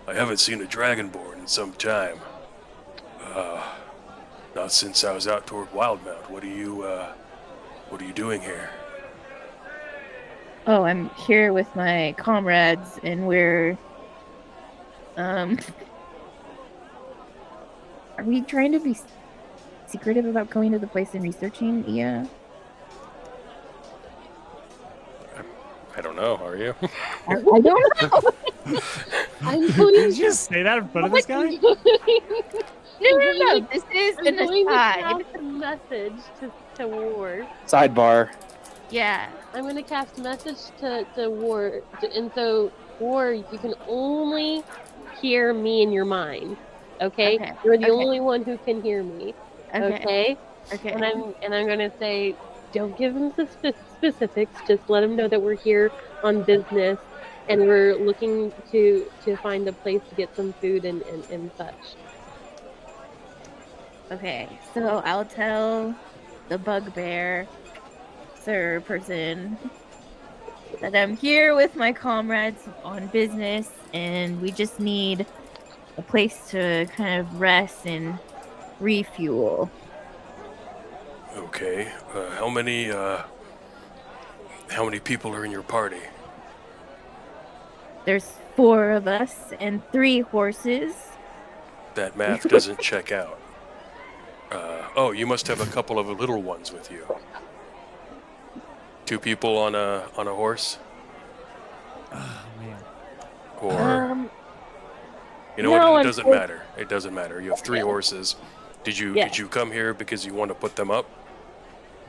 I haven't seen a dragonborn in some time. Not since I was out toward Wildmount. What are you doing here? Oh, I'm here with my comrades, and we're are we trying to be secretive about going to the place and researching? Yeah. I don't know. Are you? I don't know. I'm Did going you just say that in front of this guy? No. This is I'm an going to aside. cast a message to War. Sidebar. Yeah. I'm going to cast a message to War, and so War, you can only hear me in your mind. Okay? Okay, You're the okay. only one who can hear me. Okay. Okay? And I'm going to say, don't give him the specifics. Just let him know that we're here on business, and we're looking to find a place to get some food and such. Okay. So I'll tell the bugbear, sir, person, that I'm here with my comrades on business, and we just need a place to kind of rest and refuel. Okay. How many people are in your party? There's 4 of us and 3 horses. That math doesn't check out. Oh, you must have a couple of little ones with you. 2 people on a horse, Oh, man. or you know no, what? It doesn't unfor- matter. It doesn't matter. You have 3 horses. Did you Yes. come here because you want to put them up?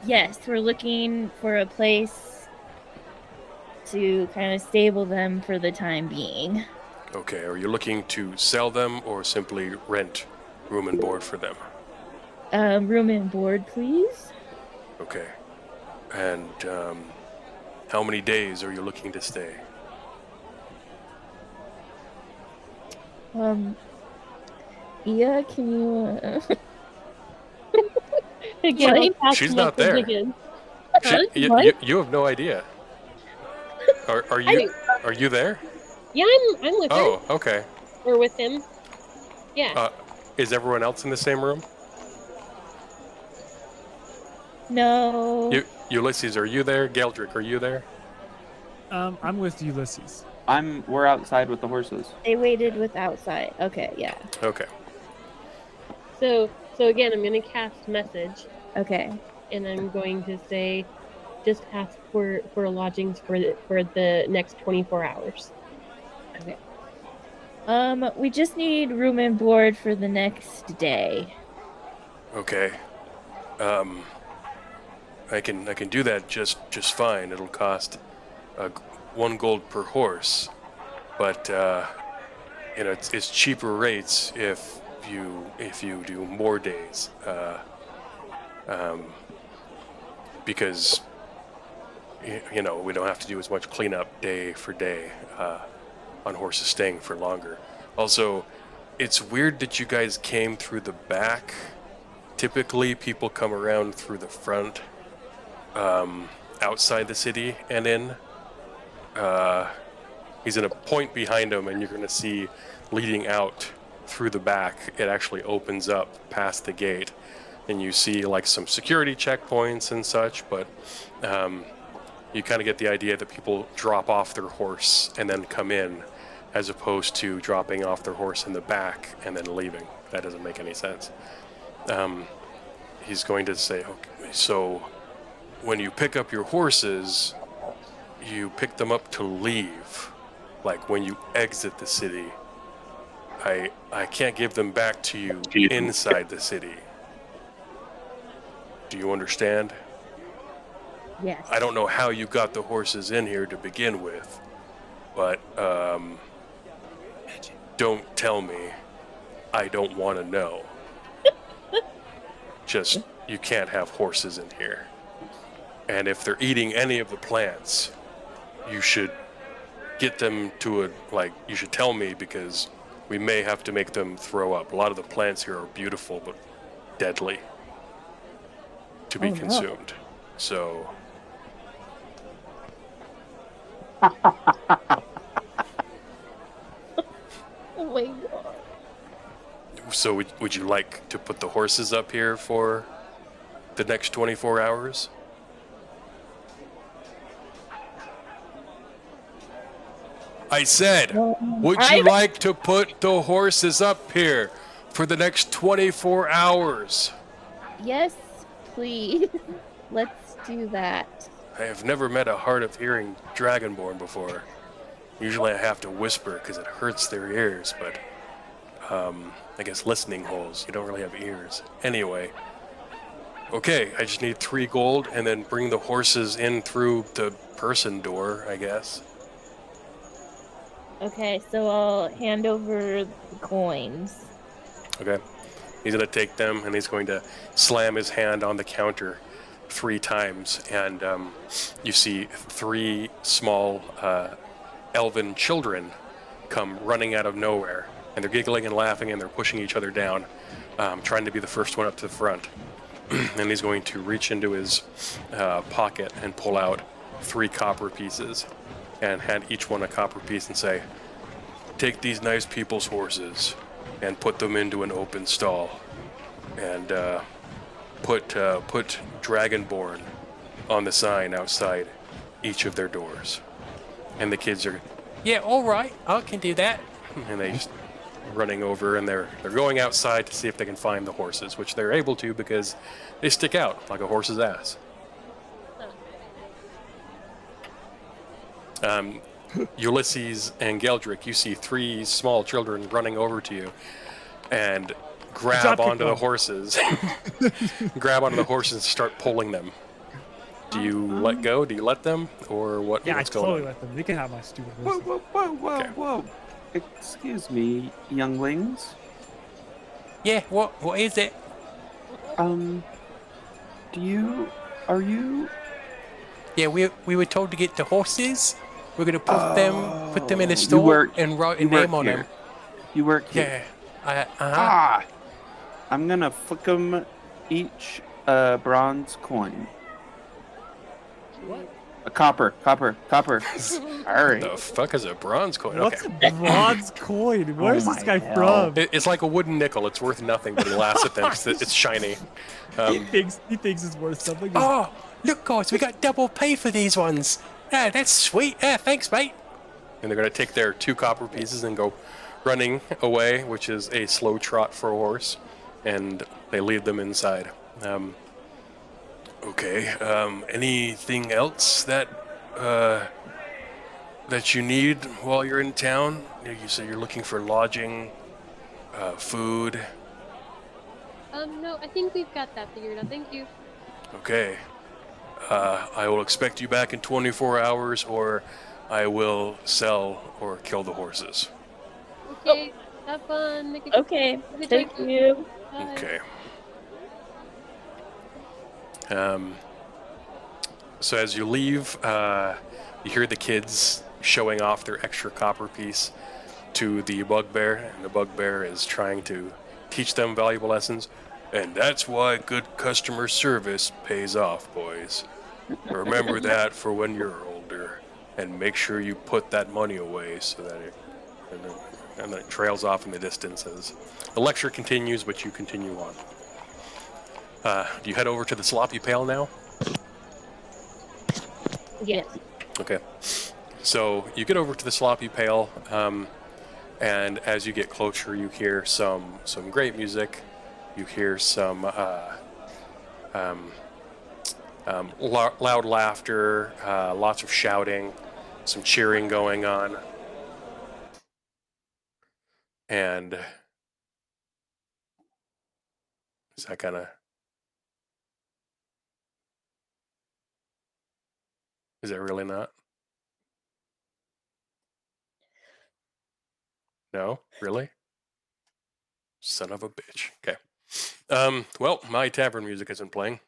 Yes, we're looking for a place to kind of stable them for the time being. Okay. Are you looking to sell them or simply rent room and board for them? Room and board, please. Okay. And how many days are you looking to stay? Ia, can you? Again, What? I'll cast She's a not message there. Again. You have no idea. Are you there? Yeah, I'm with her. Oh, okay. Or with him. Yeah. Is everyone else in the same room? No. Ulysses, are you there? Geldrick, are you there? I'm with Ulysses. We're outside with the horses. They waited with outside. Okay, yeah. Okay. So again, I'm going to cast message, Okay. and I'm going to say, just ask for lodgings for the next 24 hours. Okay. We just need room and board for the next day. Okay. I can do that just fine. It'll cost 1 gold per horse, but it's cheaper rates if you do more days. because you know, we don't have to do as much cleanup day for day on horses staying for longer. Also, it's weird that you guys came through the back. Typically, people come around through the front, outside the city and in. He's in a point behind him, and you're going to see leading out through the back. It actually opens up past the gate, and you see like some security checkpoints and such, but you kind of get the idea that people drop off their horse and then come in, as opposed to dropping off their horse in the back and then leaving. That doesn't make any sense. He's going to say, okay, so when you pick up your horses, you pick them up to leave. Like when you exit the city, I can't give them back to you inside the city. Do you understand? Yes. I don't know how you got the horses in here to begin with, but don't tell me. I don't want to know. Just, you can't have horses in here. And if they're eating any of the plants, you should get them to you should tell me, because we may have to make them throw up. A lot of the plants here are beautiful, but deadly to be consumed. So... Oh my god. So would you like to put the horses up here for the next 24 hours? I said, would you like to put the horses up here for the next 24 hours? Yes, please. Let's do that. I have never met a hard of hearing dragonborn before. Usually I have to whisper because it hurts their ears, but I guess listening holes. You don't really have ears. Anyway. Okay, I just need 3 gold and then bring the horses in through the person door, I guess. Okay, so I'll hand over the coins. Okay. He's going to take them and he's going to slam his hand on the counter 3 times, and you see 3 small elven children come running out of nowhere, and they're giggling and laughing and they're pushing each other down, trying to be the first one up to the front. And he's going to reach into his pocket and pull out 3 copper pieces and hand each one a copper piece and say, take these nice people's horses and put them into an open stall, and put Dragonborn on the sign outside each of their doors. And the kids are, yeah, all right, I can do that. And they just running over, and they're going outside to see if they can find the horses, which they're able to because they stick out like a horse's ass. Ulysses and Geldrick, you see 3 small children running over to you and grab onto the horses. Grab onto the horses and start pulling them. Do you let go? Do you let them? Or what? Yeah, I what's going totally on? let them. They can have my stupid Whoa, horses. whoa. Okay. Whoa. Excuse me, younglings. Yeah, what is it? Are you? Yeah, we were told to get the horses. We're gonna put them in a you store work- and write a you work name on here. them. You work here. Yeah. I'm gonna flick them each a bronze coin. What? A copper. Sorry. The fuck is a bronze coin? What's Okay. a bronze coin? Where's this my guy hell. from? It's like a wooden nickel. It's worth nothing, but he laughs at them because it's shiny. He thinks it's worth something. Oh, look, guys, we got double pay for these ones. Yeah, that's sweet. Yeah, thanks, mate. And they're going to take their 2 copper pieces and go running away, which is a slow trot for a horse, and they lead them inside. Okay. Anything else that you need while you're in town? You said you're looking for lodging, food. No, I think we've got that figured out. Thank you. Okay. I will expect you back in 24 hours, or I will sell or kill the horses. Okay, have fun. Make a Okay, good thank day. you. Bye. Okay. So as you leave, you hear the kids showing off their extra copper piece to the bugbear, and the bugbear is trying to teach them valuable lessons. And that's why good customer service pays off, boys. Remember that for when you're older, and make sure you put that money away so that it and then it trails off in the distance as the lecture continues, but you continue on. Do you head over to the sloppy pail now? Yes. Okay. So you get over to the sloppy pail, and as you get closer, you hear some great music. You hear some loud laughter, lots of shouting, some cheering going on, and is that kind of? Is it really not? No, really? Son of a bitch. Okay. Well, my tavern music isn't playing.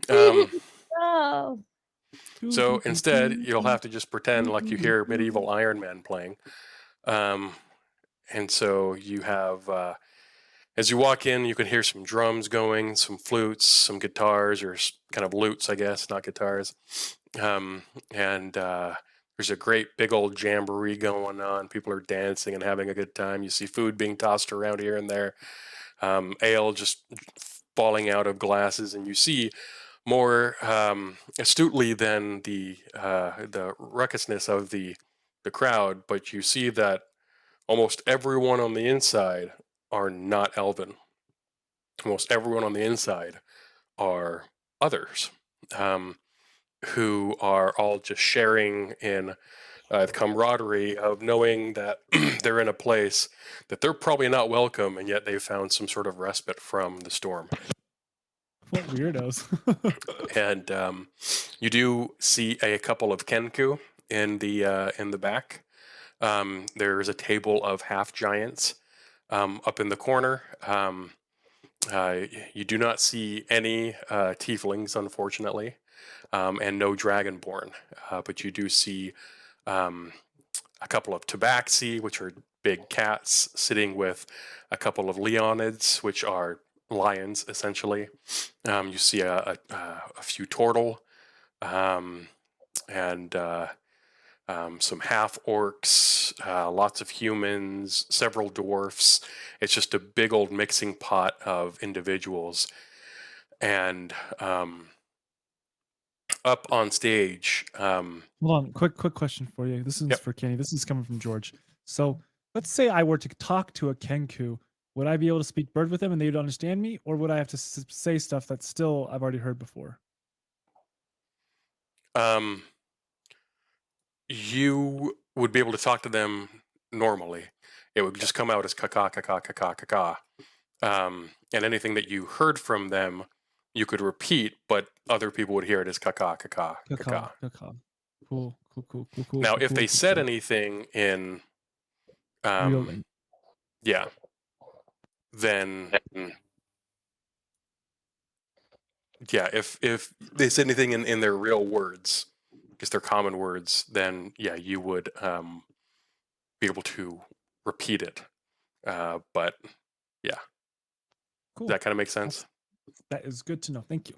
Oh. So instead, you'll have to just pretend like you hear medieval Iron Man playing. And so you have, as you walk in, you can hear some drums going, some flutes, some guitars, or kind of lutes, I guess, not guitars. And there's a great big old jamboree going on. People are dancing and having a good time. You see food being tossed around here and there, ale just falling out of glasses, and you see more astutely than the ruckusness of the crowd, but you see that almost everyone on the inside are not elven. Almost everyone on the inside are others, who are all just sharing in the camaraderie of knowing that they're in a place that they're probably not welcome, and yet they've found some sort of respite from the storm. What weirdos. And you do see a couple of kenku in the back. There's a table of half giants up in the corner. You do not see any tieflings, unfortunately, and no dragonborn. But you do see a couple of tabaxi, which are big cats, sitting with a couple of leonids, which are lions, essentially. You see a few turtle, and some half orcs, lots of humans, several dwarfs. It's just a big old mixing pot of individuals. And up on stage, Hold on, quick question for you. This is Yep. for Kenny. This is coming from George. So let's say I were to talk to a Kenku. Would I be able to speak bird with them and they would understand me, or would I have to say stuff that still I've already heard before? You would be able to talk to them normally. It would just come out as caca, caca, caca, caca. And anything that you heard from them, you could repeat, but other people would hear it as caca, caca, caca. Caca. Cool. Now, cool, if they cool, said cool. anything in, Real language. yeah, then yeah, if they said anything in their real words, because they're common words, then yeah, you would be able to repeat it. But yeah, Cool. does that kind of make sense? That is good to know. Thank you.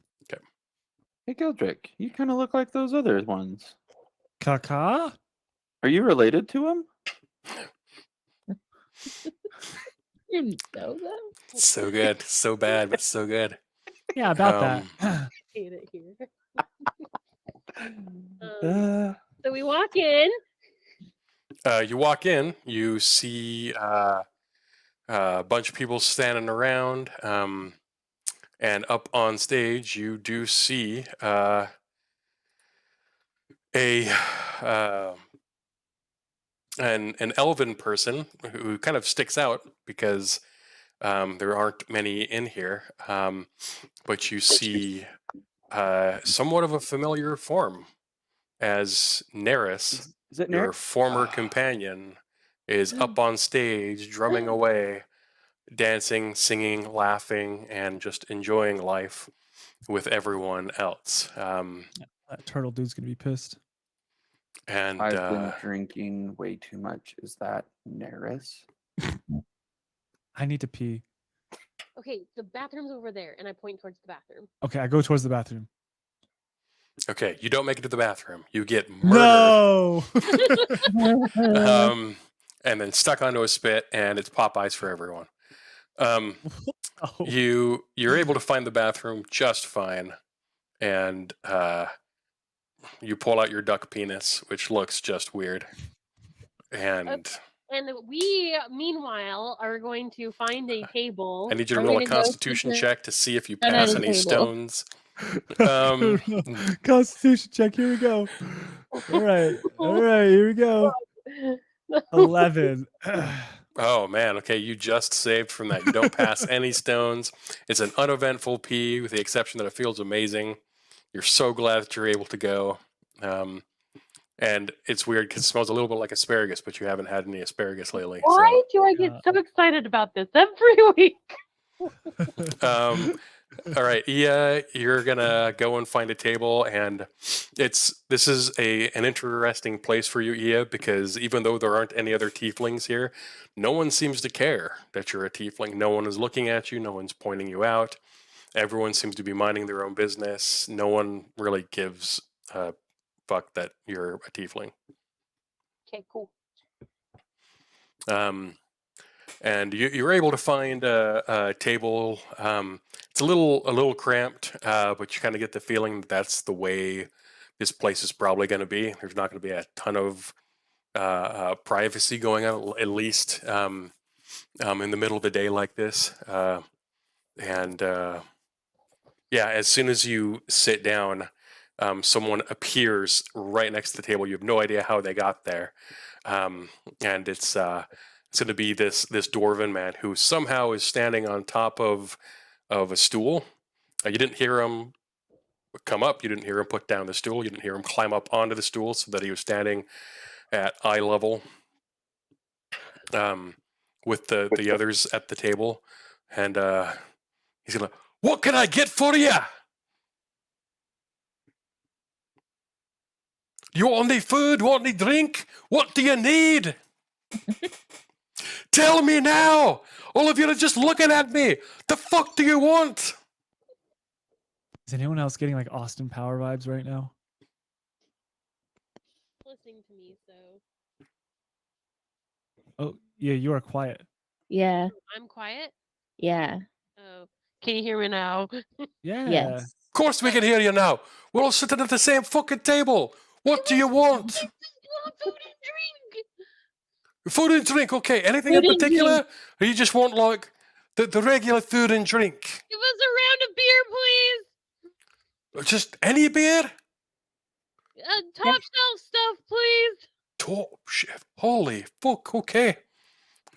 Hey, Gildrick, you kind of look like those other ones. Caca? Are you related to him? You know that? So good, so bad, but so good. Yeah, about that. Hate it here. Uh, So we walk in. You walk in, you see a bunch of people standing around, and up on stage, you do see an elven person who kind of sticks out because there aren't many in here, but you see somewhat of a familiar form as Neris, is it your Nick? former companion, is up on stage drumming away, dancing, singing, laughing, and just enjoying life. with everyone else. That turtle dude's gonna be pissed. And I've been drinking way too much. Is that Neris? I need to pee. Okay, the bathroom's over there, and I point towards the bathroom. Okay, I go towards the bathroom. okay, you don't make it to the bathroom. You get murdered. No. And then stuck onto a spit, and it's Popeyes for everyone. Oh. You're able to find the bathroom just fine, and you pull out your duck penis, which looks just weird. And And we, meanwhile, are going to find a table. I need you to I'm roll a gonna go Constitution sit check to see if you on pass the any table. stones. Constitution check. Here we go. All right. Here we go. 11. Oh man, okay, you just saved from that. You don't pass any stones. It's an uneventful pee, with the exception that it feels amazing. You're so glad that you're able to go. And it's weird because it smells a little bit like asparagus, but you haven't had any asparagus lately. Why do I get so excited about this every week? So, all right, Ia, you're gonna go and find a table, and this is an interesting place for you, Ia, because even though there aren't any other tieflings here, no one seems to care that you're a tiefling. No one is looking at you. No one's pointing you out. Everyone seems to be minding their own business. No one really gives a fuck that you're a tiefling. Okay, cool. And you're able to find a table. It's a little cramped, but you kind of get the feeling that that's the way this place is probably going to be. There's not going to be a ton of privacy going on, at least in the middle of the day like this. Yeah, as soon as you sit down, someone appears right next to the table. You have no idea how they got there, and it's going to be this dwarven man who somehow is standing on top of a stool. You didn't hear him come up. You didn't hear him put down the stool. You didn't hear him climb up onto the stool, so that he was standing at eye level with the others at the table. And he's gonna, what can I get for you? You want any food? Want any drink? What do you need? Tell me now! All of you are just looking at me. The fuck do you want? Is anyone else getting like Austin Power vibes right now? Listening to me, so Oh, yeah, you are quiet. Yeah. I'm quiet. Yeah. Oh, can you hear me now? Yeah. Yes. Of course we can hear you now. We're all sitting at the same fucking table. What do you want? I want food and drink. Food and drink, okay. Anything Food in and particular? Or you just want like the regular food and drink? Give us a round of beer, please. Just any beer? Top shelf stuff, please. Top chef. Holy fuck, okay.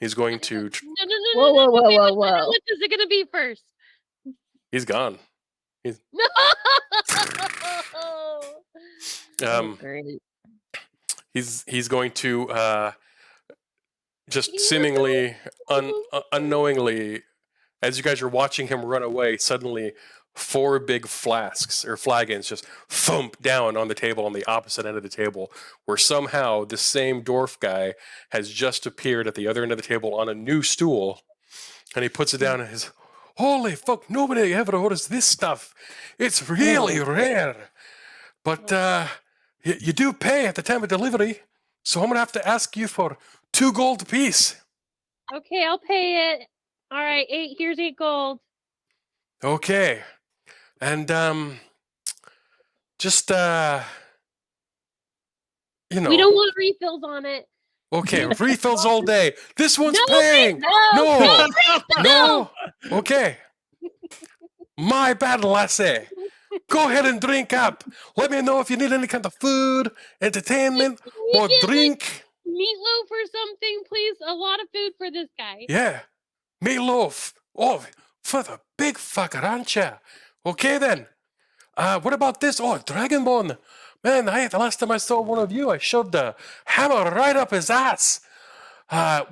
He's going to No. Whoa, whoa, whoa, Okay, whoa, How whoa. much is it gonna be first? he's gone. No. Um Great. he's going to just seemingly unknowingly, as you guys are watching him run away, suddenly 4 big flasks or flagons just thump down on the table on the opposite end of the table, where somehow the same dwarf guy has just appeared at the other end of the table on a new stool, and he puts it down and his, holy fuck, nobody ever orders this stuff. It's really rare. But you do pay at the time of delivery, so I'm gonna have to ask you for 2 gold apiece. Okay, I'll pay it. All right, here's 8 gold. Okay. And just you know. We don't want refills on it. Okay, refills all day. This one's No, paying. no, No. Okay. My bad, lassie. Go ahead and drink up. Let me know if you need any kind of food, entertainment, Can we or get, like, drink. meatloaf or something, please. A lot of food for this guy. Yeah. Meatloaf. Oh, for the big fucker, aren't ya? Okay then. What about this? Oh, Dragonborn. Man, the last time I saw one of you, I shoved the hammer right up his ass.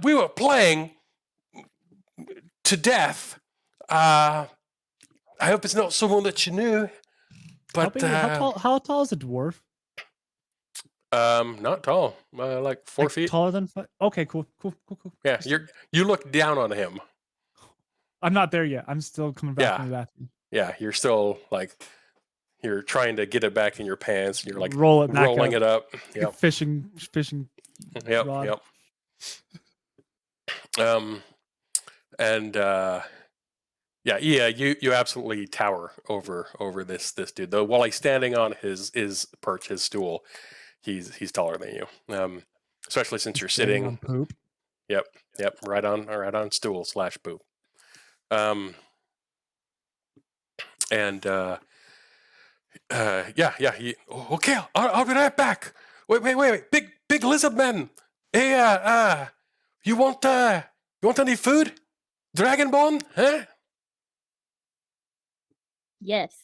We were playing to death. I hope it's not someone that you knew. But how tall is a dwarf? not tall. Like 4 Like, feet. taller than 5? Okay, cool. Yeah, you look down on him. I'm not there yet. I'm still coming back Yeah. from the bathroom. Yeah, you're still like you're trying to get it back in your pants. And you're like Roll it back rolling up. it up. Like Yep. fishing Yep. rod. Yep. And yeah, you absolutely tower over this dude. Though while he's standing on his perch, his stool, he's taller than you. Especially since you're Standing sitting. on poop. Yep. Right on stool / poop. And yeah. Okay, I'll be right back. Wait. Big lizard man. Hey, you want any food? Dragonborn, huh? Yes.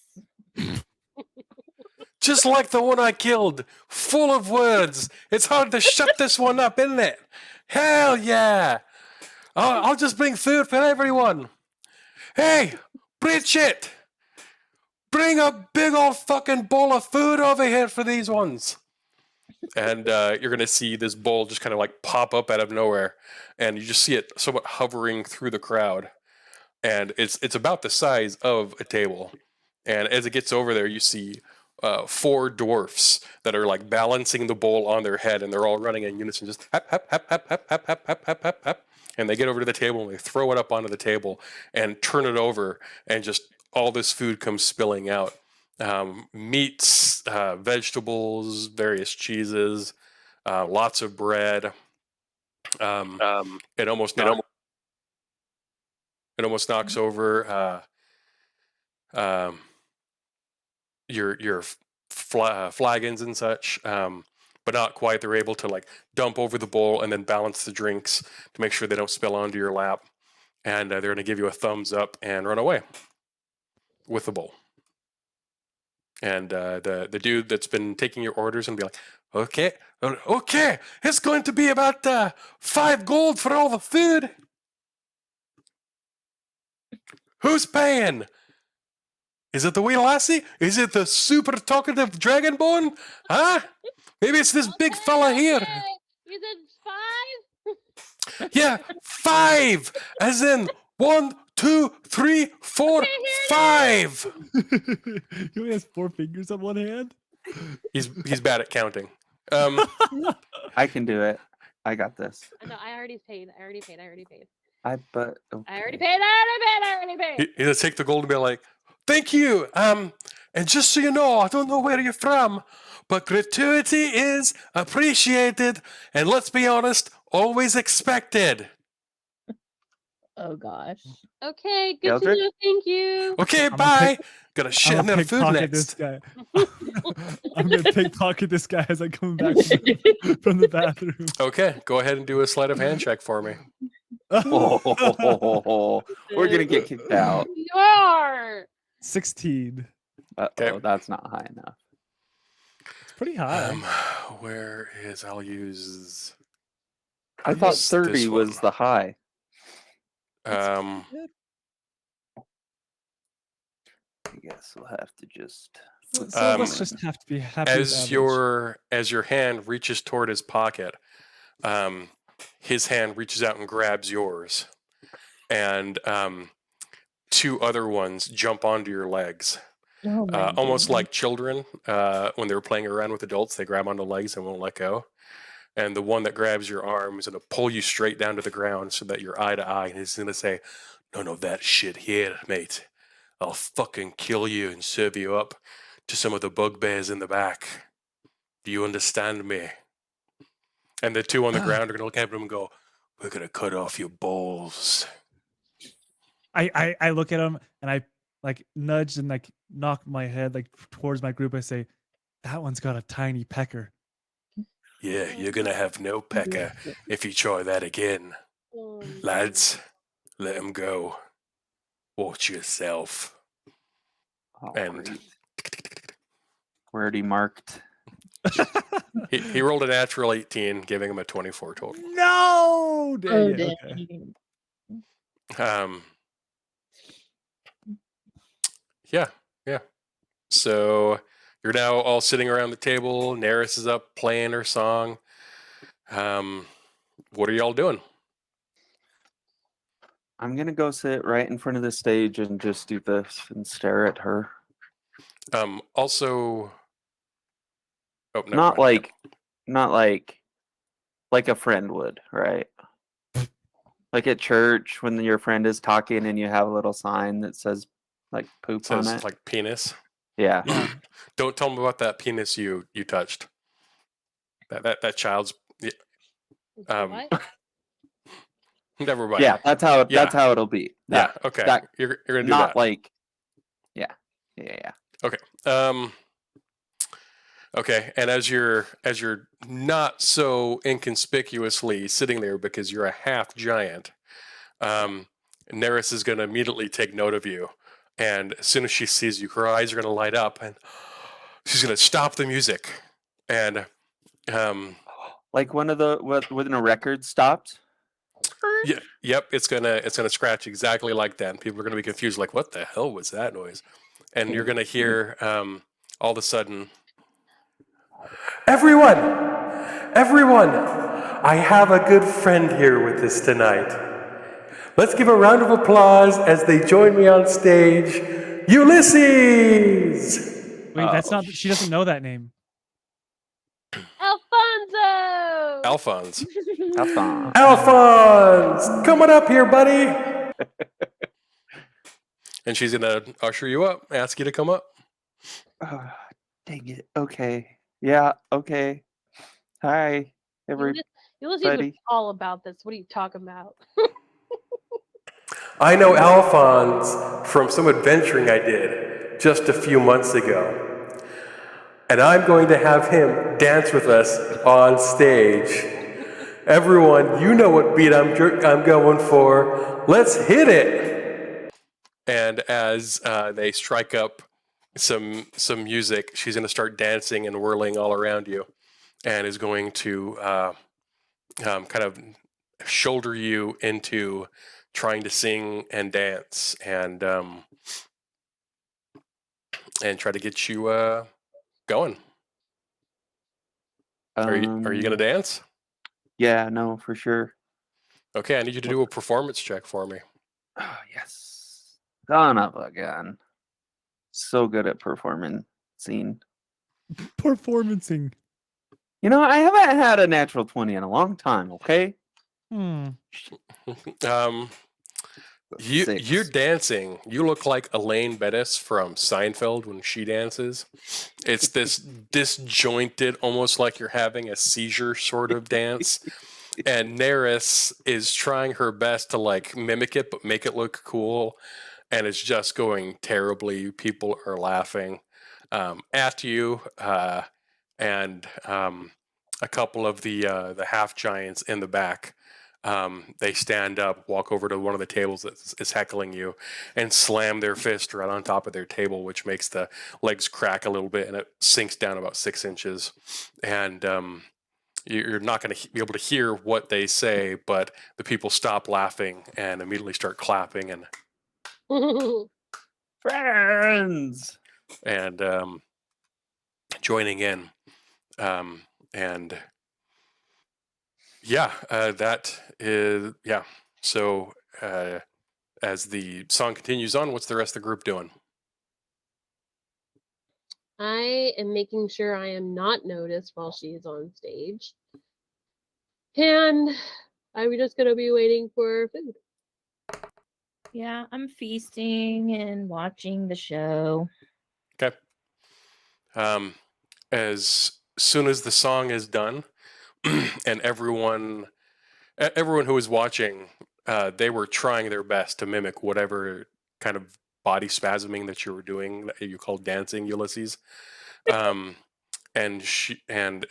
Just like the one I killed, full of words. It's hard to shut this one up, isn't it? Hell yeah! I'll just bring food for everyone. Hey, Bridget, bring a big old fucking bowl of food over here for these ones. And you're gonna see this bowl just kind of like pop up out of nowhere, and you just see it somewhat hovering through the crowd, and it's about the size of a table. And as it gets over there, you see 4 dwarfs that are like balancing the bowl on their head, and they're all running in unison, just hap hap hap hap hap hap hap hap hap hap hap. And they get over to the table and they throw it up onto the table and turn it over, and just all this food comes spilling out. Meats, vegetables, various cheeses, lots of bread. It almost knocks over your flagons and such, but not quite. They're able to like dump over the bowl and then balance the drinks to make sure they don't spill onto your lap. And they're going to give you a thumbs up and run away with the bowl. And the dude that's been taking your orders and be like, okay, it's going to be about 5 gold for all the food. Who's paying? Is it the wee lassie? Is it the super talkative dragonborn? Huh? Maybe it's this big fella here. Is it 5? Yeah, 5, as in 1, 2, 3, 4, 5. He only has 4 fingers on one hand. He's bad at counting. I can do it. I got this. No, I already paid. I already paid. I Okay. already paid. He'll take the gold and be like, thank you. And just so you know, I don't know where you're from, but gratuity is appreciated, and let's be honest, always expected. Oh gosh. Okay, good Eldrick? to know. Thank you. Okay, I'm gonna bye. Gonna shit I'm in gonna their food pickpocket this next. guy. I'm gonna pickpocket this guy as I come back from the bathroom. Okay, go ahead and do a sleight of hand check for me. Oh, we're gonna get kicked out. You are. 16. Okay. That's not high enough. It's pretty high. Where is? I'll use. I thought This 30 was one. the high. Um, I guess we'll have to just. So let's just have to be happy. with as average. as your hand reaches toward his pocket, his hand reaches out and grabs yours, and 2 other ones jump onto your legs, Oh my almost goodness. like children when they're playing around with adults. They grab onto legs and won't let go. And the one that grabs your arm is going to pull you straight down to the ground so that you're eye to eye, and he's going to say, "None of that shit here, mate. I'll fucking kill you and serve you up to some of the bugbears in the back. Do you understand me?" And the 2 on the ground are going to look at him and go, "We're going to cut off your balls." I look at him and I like nudge and like knock my head like towards my group. I say, "That one's got a tiny pecker." Yeah, you're going to have no pecker if you try that again. Oh, no. Lads, let him go. Watch yourself. And Alright. Already marked. he rolled a natural 18, giving him a 24 total. No, dang Oh, it, okay. dang. Um, Yeah, yeah. So you're now all sitting around the table. Neris is up playing her song. What are y'all doing? I'm gonna go sit right in front of the stage and just do this and stare at her. Also, oh, never Not mind. not like a friend would, right? Like at church when your friend is talking and you have a little sign that says like It poop on says it. like penis. Yeah. Yeah. Don't tell them about that penis you touched. That child's. What? Never mind. Yeah, that's how Yeah. it'll be. Yeah. Okay. that You're gonna do not that. like yeah. Okay. Okay. And as you're not so inconspicuously sitting there because you're a half giant, Neris is going to immediately take note of you, and as soon as she sees you, her eyes are going to light up, and she's going to stop the music, and Like one of the when a record stopped. yeah, yep, it's gonna scratch exactly like that. And people are going to be confused, like, what the hell was that noise? And you're going to hear all of a sudden, everyone, I have a good friend here with us tonight. Let's give a round of applause as they join me on stage, Ulysses! Wait, that's not. She doesn't know that name. Alfonso! Alphonse. Have fun. Alphonse! Come on up here, buddy! And she's gonna usher you up, ask you to come up. Oh, dang it. Okay. Yeah. Okay. Hi, Ulysses was everybody. all about this. What are you talking about? I know Alphonse from some adventuring I did just a few months ago. And I'm going to have him dance with us on stage. Everyone, you know what beat I'm going for. Let's hit it! And as they strike up some music, she's going to start dancing and whirling all around you, and is going to kind of shoulder you into trying to sing and dance and try to get you going. Are you going to dance? Yeah. No, for sure. Okay, I need you to do a performance check for me. Oh, yes. Son of a gun. So good at performing scene. Performancing. You know, I haven't had a natural 20 in a long time, okay? Hmm. Six. You're dancing. You look like Elaine Bettis from Seinfeld when she dances. It's this disjointed, almost like you're having a seizure sort of dance. And Neris is trying her best to like mimic it, but make it look cool. And it's just going terribly. People are laughing at you, and a couple of the half giants in the back. They stand up, walk over to one of the tables that is heckling you, and slam their fist right on top of their table, which makes the legs crack a little bit, and it sinks down about 6 inches. And you're not going to be able to hear what they say, but the people stop laughing and immediately start clapping Friends. and joining in. And yeah, that is, yeah. So as the song continues on, what's the rest of the group doing? I am making sure I am not noticed while she is on stage. And I'm just going to be waiting for food. Yeah, I'm feasting and watching the show. Okay. As soon as the song is done, and everyone who was watching, they were trying their best to mimic whatever kind of body spasming that you were doing that you called dancing, Ulysses. And as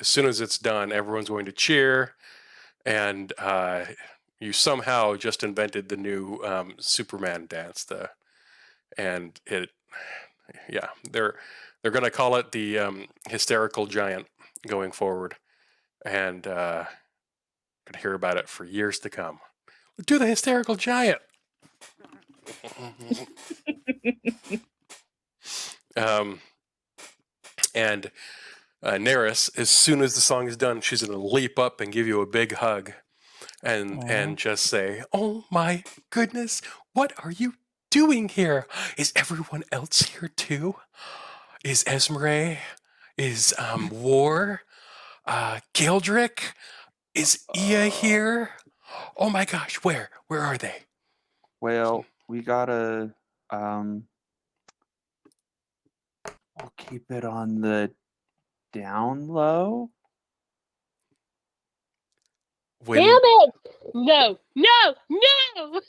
soon as it's done, everyone's going to cheer, and you somehow just invented the new Superman dance. They're going to call it the hysterical giant going forward, and going to hear about it for years to come. Do the hysterical giant. Um, and Neris, as soon as the song is done, she's going to leap up and give you a big hug and just say, "Oh my goodness, what are you doing here? Is everyone else here too? Is Esmeralda? Is War? Gildrick? Is Ia here? Oh my gosh, where are they?" Well, we gotta we'll keep it on the down low. When Damn it! No, no, no,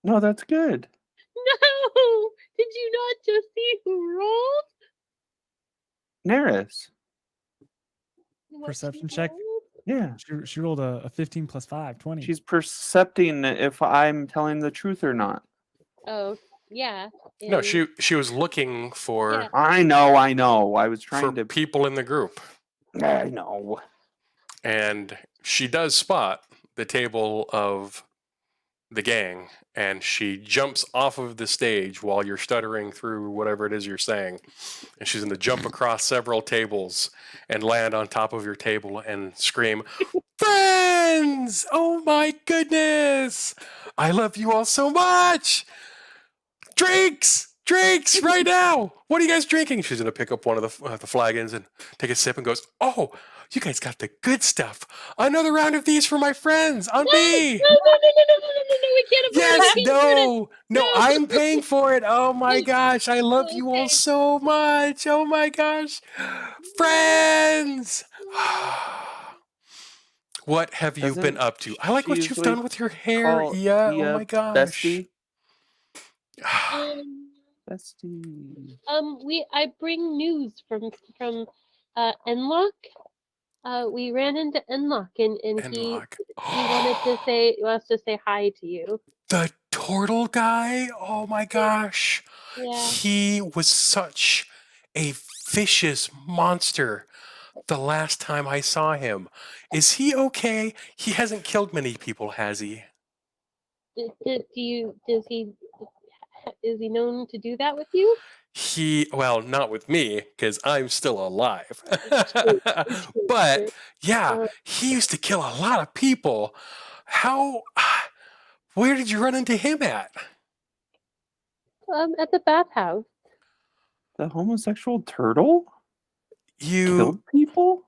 No, that's good. no! Did you not just see who rolled? Neris. What Perception she check. rolled? Yeah. She rolled a 15 plus 5, 20. She's percepting if I'm telling the truth or not. Oh, yeah. no, and- she was looking for Yeah. I know. I was for trying to. people in the group, I know. and she does spot the table of the gang, and she jumps off of the stage while you're stuttering through whatever it is you're saying, and she's going to jump across several tables and land on top of your table and scream, "Friends! Oh my goodness! I love you all so much! Drinks right now! What are you guys drinking?" She's going to pick up one of the flagons and take a sip and goes, "Oh, you guys got the good stuff. Another round of these for my friends, on me!" No, we can't afford it. Yes, We can't afford it. no, No. I'm paying for it. Oh my gosh, I love you all Okay. so much. Oh my gosh. Friends! What have you been Doesn't up to? I like what she you've usually done with your hair, call Ia. Oh Ia my gosh. Bestie. Um, Bestie. I bring news from Enlock. We ran into Enlock and he Enlock. wants to say hi to you. The turtle guy? Oh my gosh. Yeah. He was such a vicious monster the last time I saw him. Is he okay? He hasn't killed many people, has he? Is he known to do that with you? Well, not with me, because I'm still alive. It's true. But yeah, Uh, he used to kill a lot of people. Where did you run into him at? at the bathhouse. The homosexual turtle You killed people.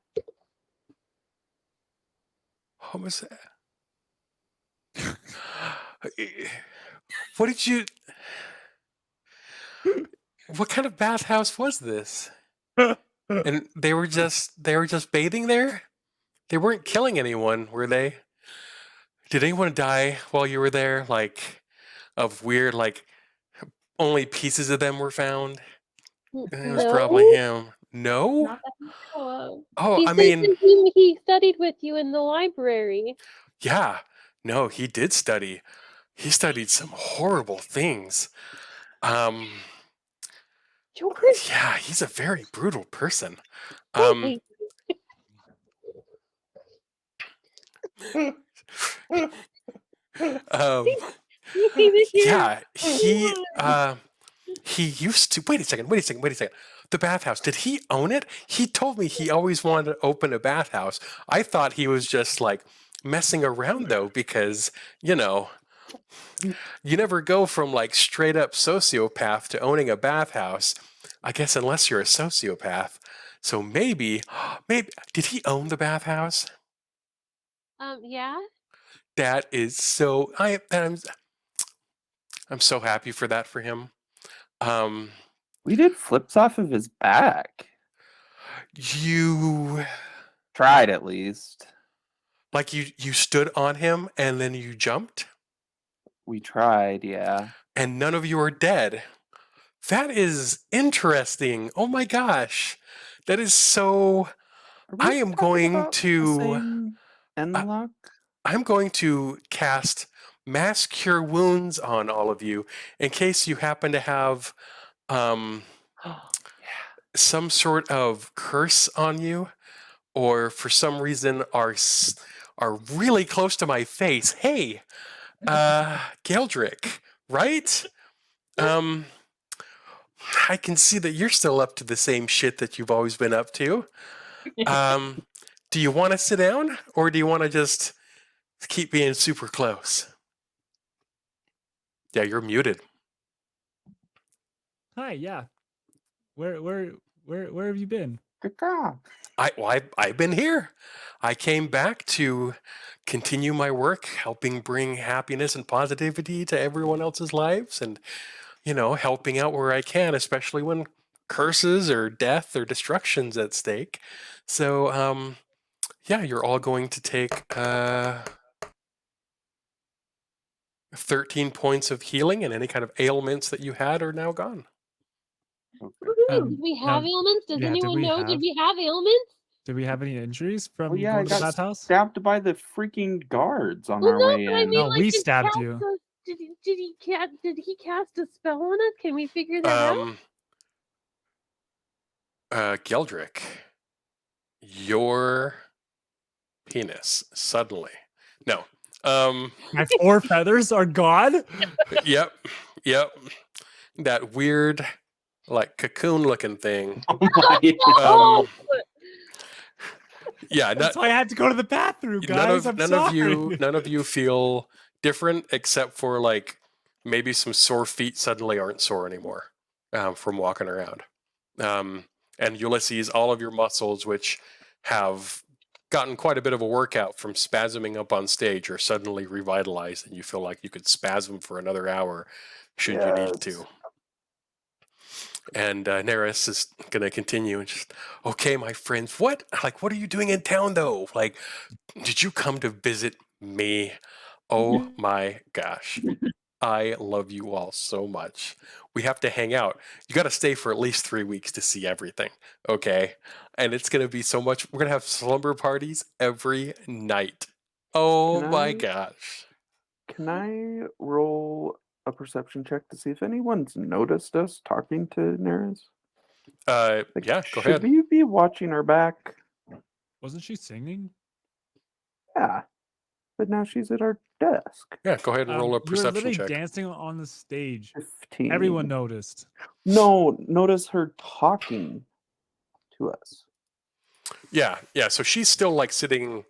What did you? What kind of bathhouse was this? And they were just bathing there? They weren't killing anyone, were they? Did anyone die while you were there? Like of weird, like only pieces of them were found? It was probably him. No? Not that I know of. Oh, He I said mean, that he studied with you in the library. yeah. No, he did study. He studied some horrible things. George, Yeah, he's a very brutal person. I hate Um, you. See this here? yeah, he used to. Wait a second. The bathhouse. Did he own it? He told me he always wanted to open a bathhouse. I thought he was just like messing around though, because you never go from like straight up sociopath to owning a bathhouse. I guess unless you're a sociopath. So maybe did he own the bathhouse? Yeah. That is so. I'm so happy for that for him. We did flips off of his back. You Tried at least. like you stood on him and then you jumped, We tried, yeah. and none of you are dead. That is interesting. Oh my gosh, that is so. Are we I am talking going about the to. same Enlock? I'm going to cast Mass Cure Wounds on all of you in case you happen to have some sort of curse on you, or for some reason are really close to my face. Hey, Galdrick, right? I can see that you're still up to the same shit that you've always been up to. Do you want to sit down, or do you want to just keep being super close? Yeah, you're muted. Hi, yeah. Where have you been? Good job. I've been here. I came back to continue my work, helping bring happiness and positivity to everyone else's lives, and helping out where I can, especially when curses or death or destruction's at stake. So, yeah, you're all going to take 13 points of healing, and any kind of ailments that you had are now gone. Woohoo! Did we have ailments? Does anyone know? Did we have ailments? Did we have any injuries from Well, yeah, I going to the got bathhouse? stabbed by the freaking guards on Well, our no, way but I in. mean, No, like, we did stabbed cast you. us- Did he cast a spell on us? Can we figure that out? Geldrick, your penis suddenly. No. My 4 feathers are gone. Yep. That weird, like cocoon-looking thing. Oh my Oh, Yeah, That's why I had to go to the bathroom, guys. I'm none sorry. of you feel different, except for like maybe some sore feet suddenly aren't sore anymore from walking around. And Ulysses, all of your muscles, which have gotten quite a bit of a workout from spasming up on stage, are suddenly revitalized, and you feel like you could spasm for another hour should you need to. And Neris is going to continue and just, okay, my friends, what are you doing in town though? Like, did you come to visit me? Oh my gosh. I love you all so much. We have to hang out. You got to stay for at least 3 weeks to see everything. Okay. And it's going to be so much. We're going to have slumber parties every night. Oh my gosh. Can I roll a perception check to see if anyone's noticed us talking to Neris? Yeah, go ahead. Should we be watching our back? Wasn't she singing? Yeah. But now she's at our desk. Yeah, go ahead and roll a You were perception literally check. dancing on the stage. 15. Everyone noticed. No, notice her talking to us. Yeah. So she's still like sitting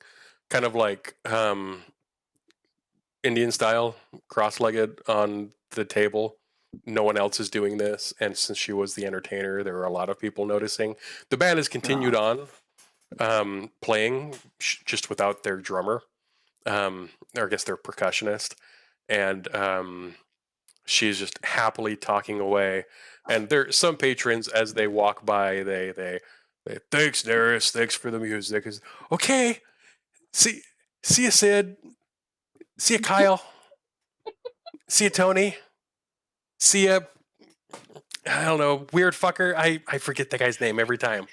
kind of like Indian style, cross-legged on the table. No one else is doing this, and since she was the entertainer, there were a lot of people noticing. The band has continued on playing just without their drummer, or I guess their percussionist, and she's just happily talking away. And there, some patrons, as they walk by, they thanks, Neris, thanks for the music. Okay, see you, Sid. See you, Kyle. See you, Tony. See ya. I don't know, weird fucker. I forget the guy's name every time.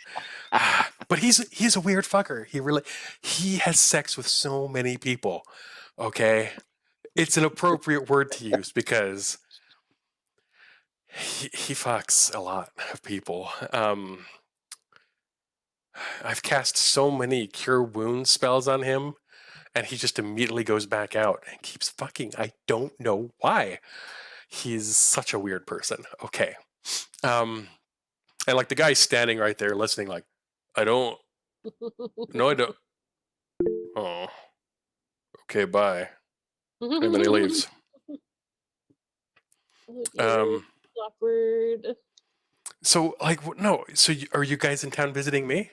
But he's a weird fucker. He has sex with so many people. Okay, it's an appropriate word to use because he fucks a lot of people. I've cast so many cure wounds spells on him, and he just immediately goes back out and keeps fucking. I don't know why. He's such a weird person. Okay. And like the guy's standing right there listening, like, no, I don't. Oh, okay, bye. And then he leaves. Awkward. So, like, no. So, are you guys in town visiting me?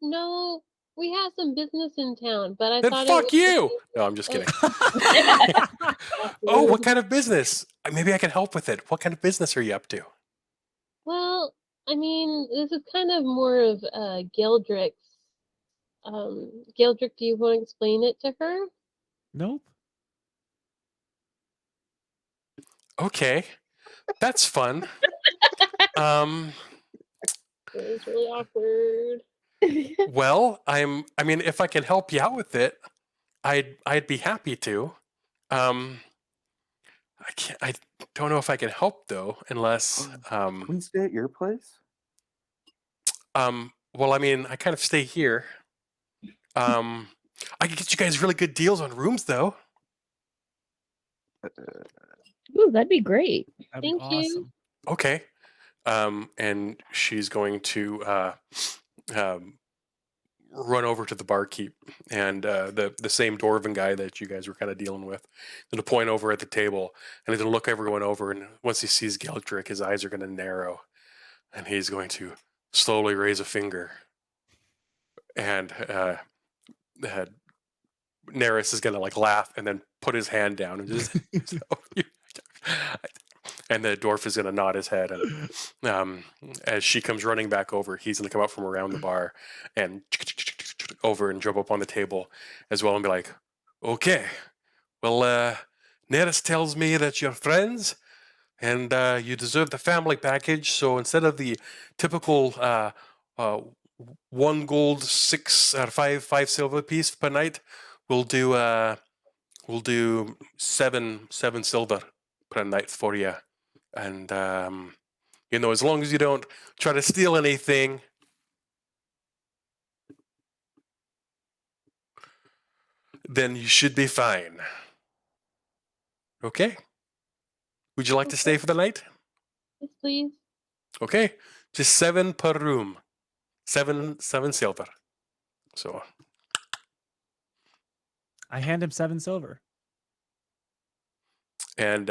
No, we have some business in town, but I Then thought fuck you. No, I'm just kidding. Oh, what kind of business? Maybe I can help with it. What kind of business are you up to? Well, I mean, this is kind of more of Geldrick's. Geldrick, do you want to explain it to her? Nope. Okay, that's fun. It was really awkward. Well, I mean, if I can help you out with it, I'd be happy to. I don't know if I can help though, unless Can we stay at your place? well, I mean, I kind of stay here. I could get you guys really good deals on rooms though. Ooh, that'd be great. That'd be Thank you. awesome. Okay. And she's going to um, run over to the barkeep and the same dwarven guy that you guys were kind of dealing with. Going to point over at the table, and he's going to look everyone over. And once he sees Geldrick, his eyes are going to narrow, and he's going to slowly raise a finger. And Neris is going to like laugh and then put his hand down and just. And the dwarf is going to nod his head, and as she comes running back over, he's going to come up from around the bar and over and jump up on the table as well and be like, "Okay, well, Neris tells me that you're friends and you deserve the family package. So instead of the typical 1 gold, 6 or 5 silver piece per night, we'll do 7 silver per night for you." And as long as you don't try to steal anything, then you should be fine. Okay? Would you like to stay for the night? Yes, please. Okay. Just 7 per room. 7 silver. So I hand him 7 silver. and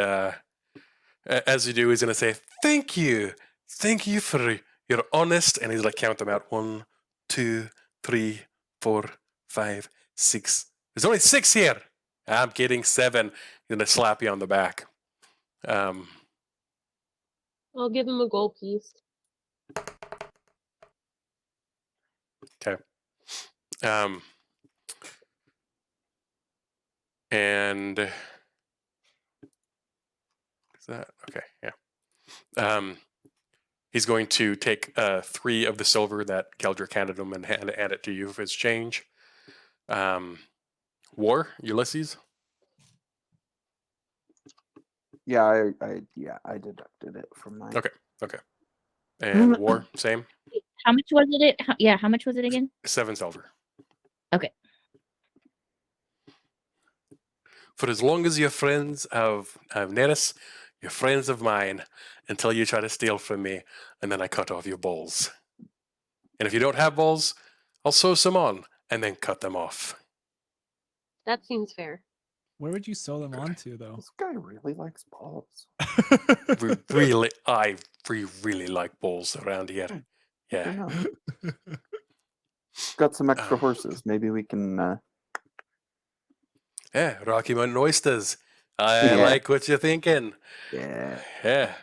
as you do, he's gonna say, Thank you for your honest, and he's like count them out. 1, 2, 3, 4, 5, 6. There's only 6 here. I'm kidding, 7. He's gonna slap you on the back. I'll give him a gold piece. Okay. And is that okay? Yeah. He's going to take 3 of the silver that Geldrick handed him and hand it to you as change. War, Ulysses. Yeah, I deducted it from my. Okay. And War, same. How much was it? How much was it again? 7 silver. Okay. For as long as you're friends of Neris, you're friends of mine until you try to steal from me, and then I cut off your balls. And if you don't have balls, I'll sew some on and then cut them off. That seems fair. Where would you sew them onto, though? This guy really likes balls. I really like balls around here. Yeah. Got some extra horses. Maybe we can. Yeah, Rocky Mountain oysters. I Yeah. like what you're thinking. Yeah. Yeah.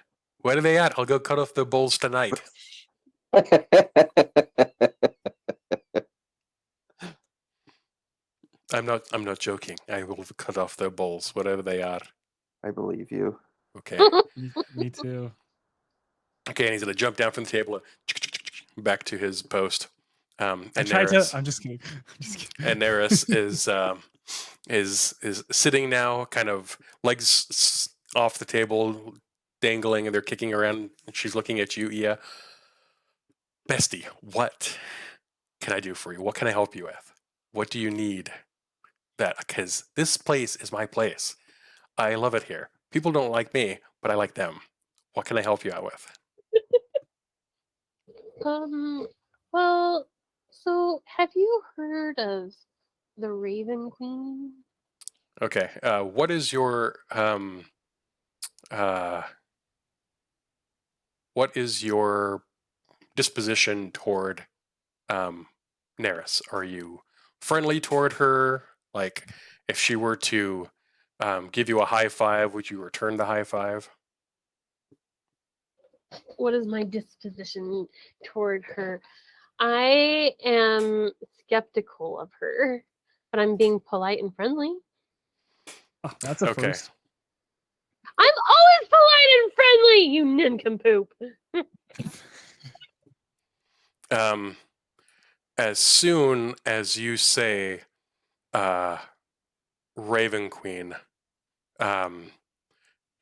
Where are they at? I'll go cut off their balls tonight. I'm not joking. I will cut off their balls, whatever they are. I believe you. Okay. Me too. Okay, and he's gonna jump down from the table and back to his post. And I'm trying to. Neris, I'm just kidding. I'm just kidding. and Neris is sitting now, kind of legs off the table, dangling, and they're kicking around. And she's looking at you, Ia. Bestie, what can I do for you? What can I help you with? What do you need? Because this place is my place. I love it here. People don't like me, but I like them. What can I help you out with? Well, so have you heard of the Raven Queen? Okay. What is your disposition toward Neris? Are you friendly toward her? Like, if she were to give you a high five, would you return the high five? What is my disposition toward her? I am skeptical of her, but I'm being polite and friendly. Oh, that's a Okay. first. I'm always polite and friendly, you nincompoop. As soon as you say Raven Queen,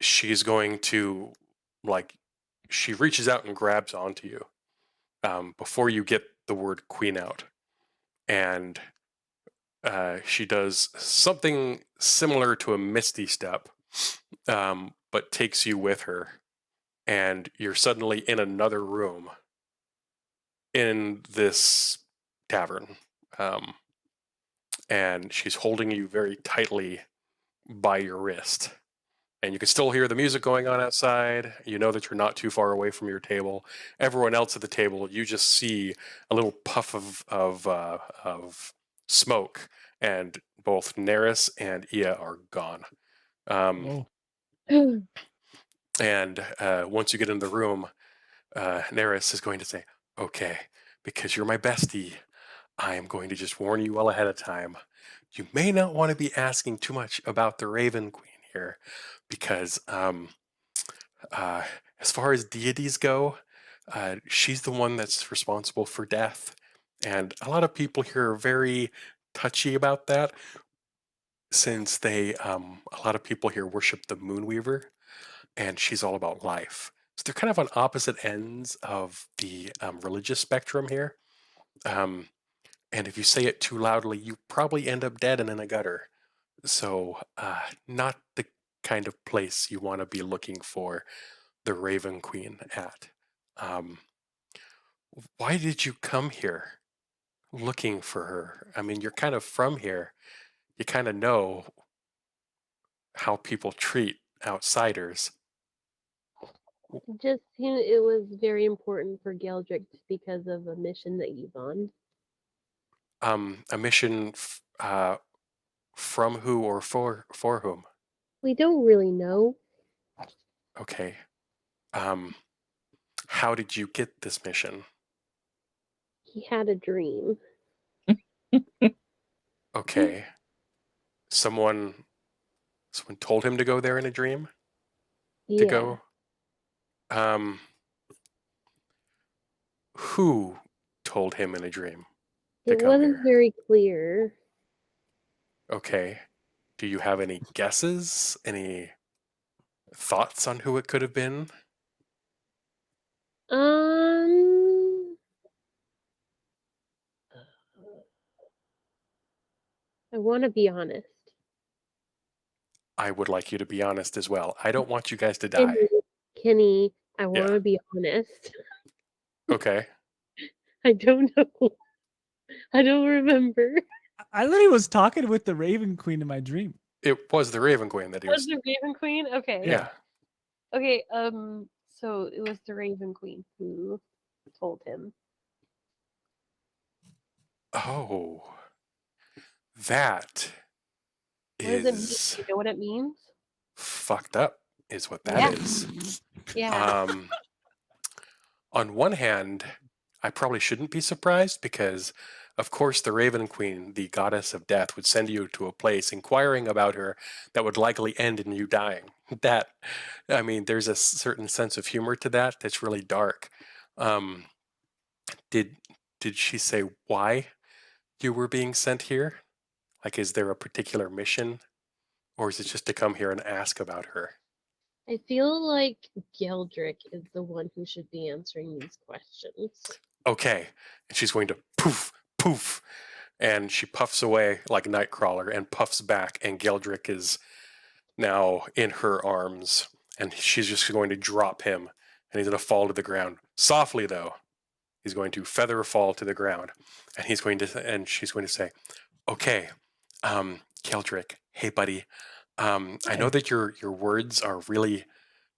she's going to, like, she reaches out and grabs onto you before you get the word queen out. And she does something similar to a misty step, but takes you with her and you're suddenly in another room in this tavern. And she's holding you very tightly by your wrist. And you can still hear the music going on outside. You know that you're not too far away from your table. Everyone else at the table, you just see a little puff of smoke, and both Neris and Ia are gone. Oh, And once you get in the room, Neris is going to say, "Okay, because you're my bestie, I am going to just warn you well ahead of time. You may not want to be asking too much about the Raven Queen here, because as far as deities go, she's the one that's responsible for death. And a lot of people here are very touchy about that, since a lot of people here worship the Moonweaver, and she's all about life. So they're kind of on opposite ends of the religious spectrum here. Um, and if you say it too loudly, you probably end up dead and in a gutter. So, not the kind of place you want to be looking for the Raven Queen at. Um, why did you come here looking for her? I mean, you're kind of from here. You kind of know how people treat outsiders. Just it was very important for Geldrick because of a mission that he's on. A mission from who or for whom? We don't really know. Okay. How did you get this mission? He had a dream. Okay. Someone told him to go there in a dream? To Yeah. go? Um, who told him in a dream to It come wasn't here? very clear. Okay. Do you have any guesses? Any thoughts on who it could have been? I want to be honest. I would like you to be honest as well. I don't want you guys to die. Kenny, I want Yeah. to be honest. Okay. I don't know. I don't remember. I literally was talking with the Raven Queen in my dream. It was the Raven Queen that he Was was. the Raven Queen? Okay. Yeah. Okay. So it was the Raven Queen who told him. Oh. That What does it mean? is Do you know what it means? fucked up, is what that Yeah. is. Yeah. On one hand, I probably shouldn't be surprised, because, of course, the Raven Queen, the goddess of death, would send you to a place inquiring about her that would likely end in you dying. That, I mean, there's a certain sense of humor to that that's really dark. Did she say why you were being sent here? Like, is there a particular mission, or is it just to come here and ask about her? I feel like Geldrick is the one who should be answering these questions. Okay. And she's going to poof, poof. And she puffs away like Nightcrawler and puffs back, and Geldrick is now in her arms, and she's just going to drop him, and he's going to fall to the ground. Softly, though. He's going to feather fall to the ground, and she's going to say, "Okay, Geldrick, hey buddy, I know that your words are really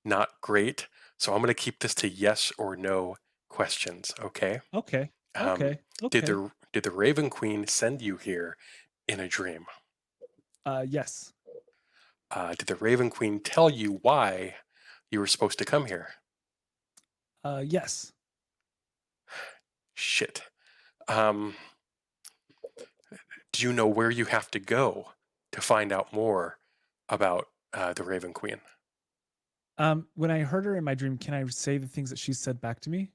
not great, so I'm going to keep this to yes or no questions, okay? Okay. Um, Okay. Did Okay. the Raven Queen send you here in a dream? Yes. Did the Raven Queen tell you why you were supposed to come here? Yes. Shit. Do you know where you have to go to find out more about the Raven Queen? When I heard her in my dream, can I say the things that she said back to me?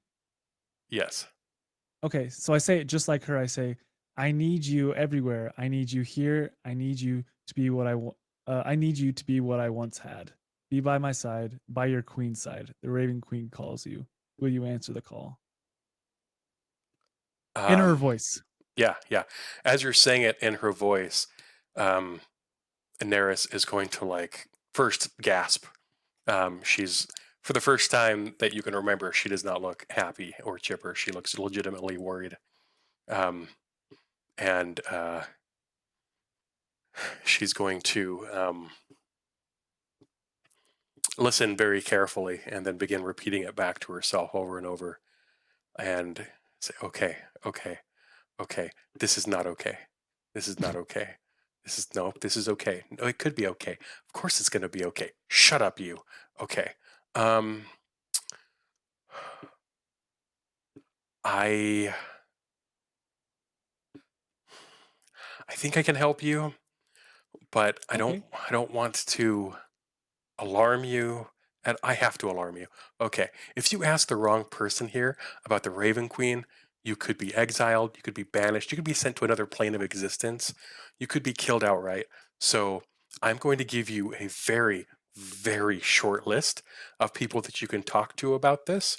Yes. Okay, so I say it just like her. I say, I need you everywhere. I need you here. I need you to be what I want. I need you to be what I once had. Be by my side, by your queen's side. The Raven Queen calls you. Will you answer the call? In her voice. Yeah, yeah. As you're saying it in her voice, Daenerys is going to, like, first gasp. She's for the first time that you can remember, she does not look happy or chipper. She looks legitimately worried. And she's going to listen very carefully and then begin repeating it back to herself over and over and say, okay, this is not okay. This is not okay. This is okay. No, it could be okay. Of course it's going to be okay. Shut up, you. Okay. I think I can help you, but I don't want to alarm you, and I have to alarm you. Okay, if you ask the wrong person here about the Raven Queen, you could be exiled, you could be banished, you could be sent to another plane of existence, you could be killed outright. So I'm going to give you a very, very short list of people that you can talk to about this.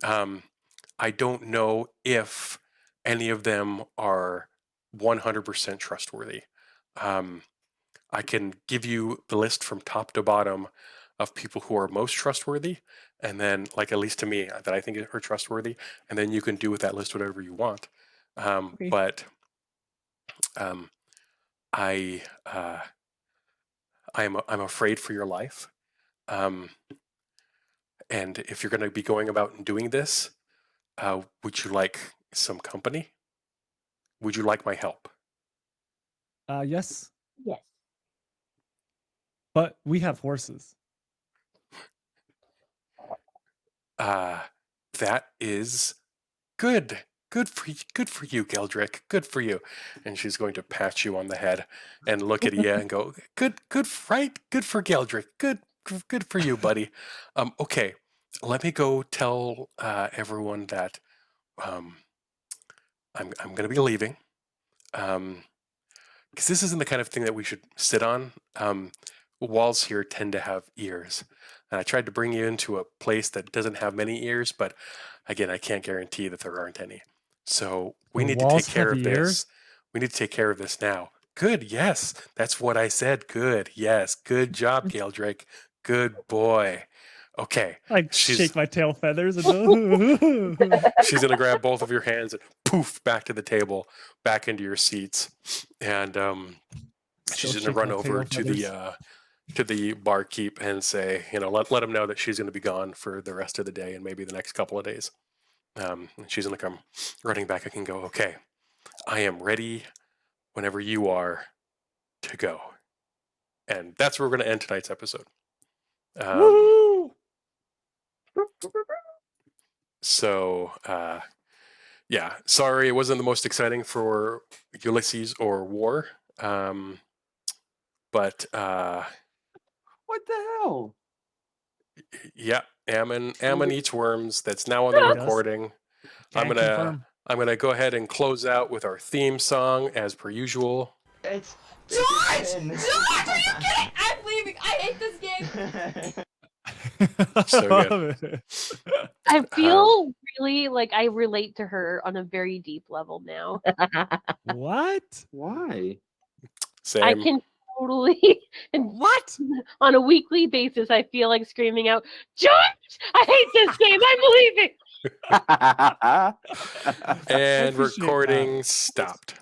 I don't know if any of them are 100% trustworthy. I can give you the list from top to bottom of people who are most trustworthy, and then, like, at least to me, that I think are trustworthy, and then you can do with that list whatever you want. But I'm afraid for your life. And if you're going to be going about and doing this, would you like some company? Would you like my help? Yes, Yes. but we have horses. That is good. Good for you, Geldrick. Good for you. And she's going to pat you on the head and look at you and go, good, right? Good for Geldrick. Good for you, buddy. Okay, let me go tell everyone that I'm going to be leaving. Because this isn't the kind of thing that we should sit on. Walls here tend to have ears. And I tried to bring you into a place that doesn't have many ears, but again, I can't guarantee that there aren't any. So we need to take care of this. We need to take care of this now. Good, yes. That's what I said. Good, yes. Good job, Geldrick. Good boy. Okay. I shake my tail feathers and She's going to grab both of your hands and poof, back to the table, back into your seats. And she's going to run over to the barkeep and say, let him know that she's going to be gone for the rest of the day and maybe the next couple of days. And she's going to come running back and can go, okay, I am ready whenever you are to go. And that's where we're going to end tonight's episode. So, yeah, sorry it wasn't the most exciting for Ulysses or War. But What the hell? Yeah, Ammon eats worms. That's now on the recording. I'm gonna go ahead and close out with our theme song as per usual. George! George, are you kidding? I'm leaving. I hate this game. So good. I feel really like I relate to her on a very deep level now. What? Why? Same. I can totally. What? On a weekly basis, I feel like screaming out, George! I hate this game. I'm leaving. And appreciate recording stopped.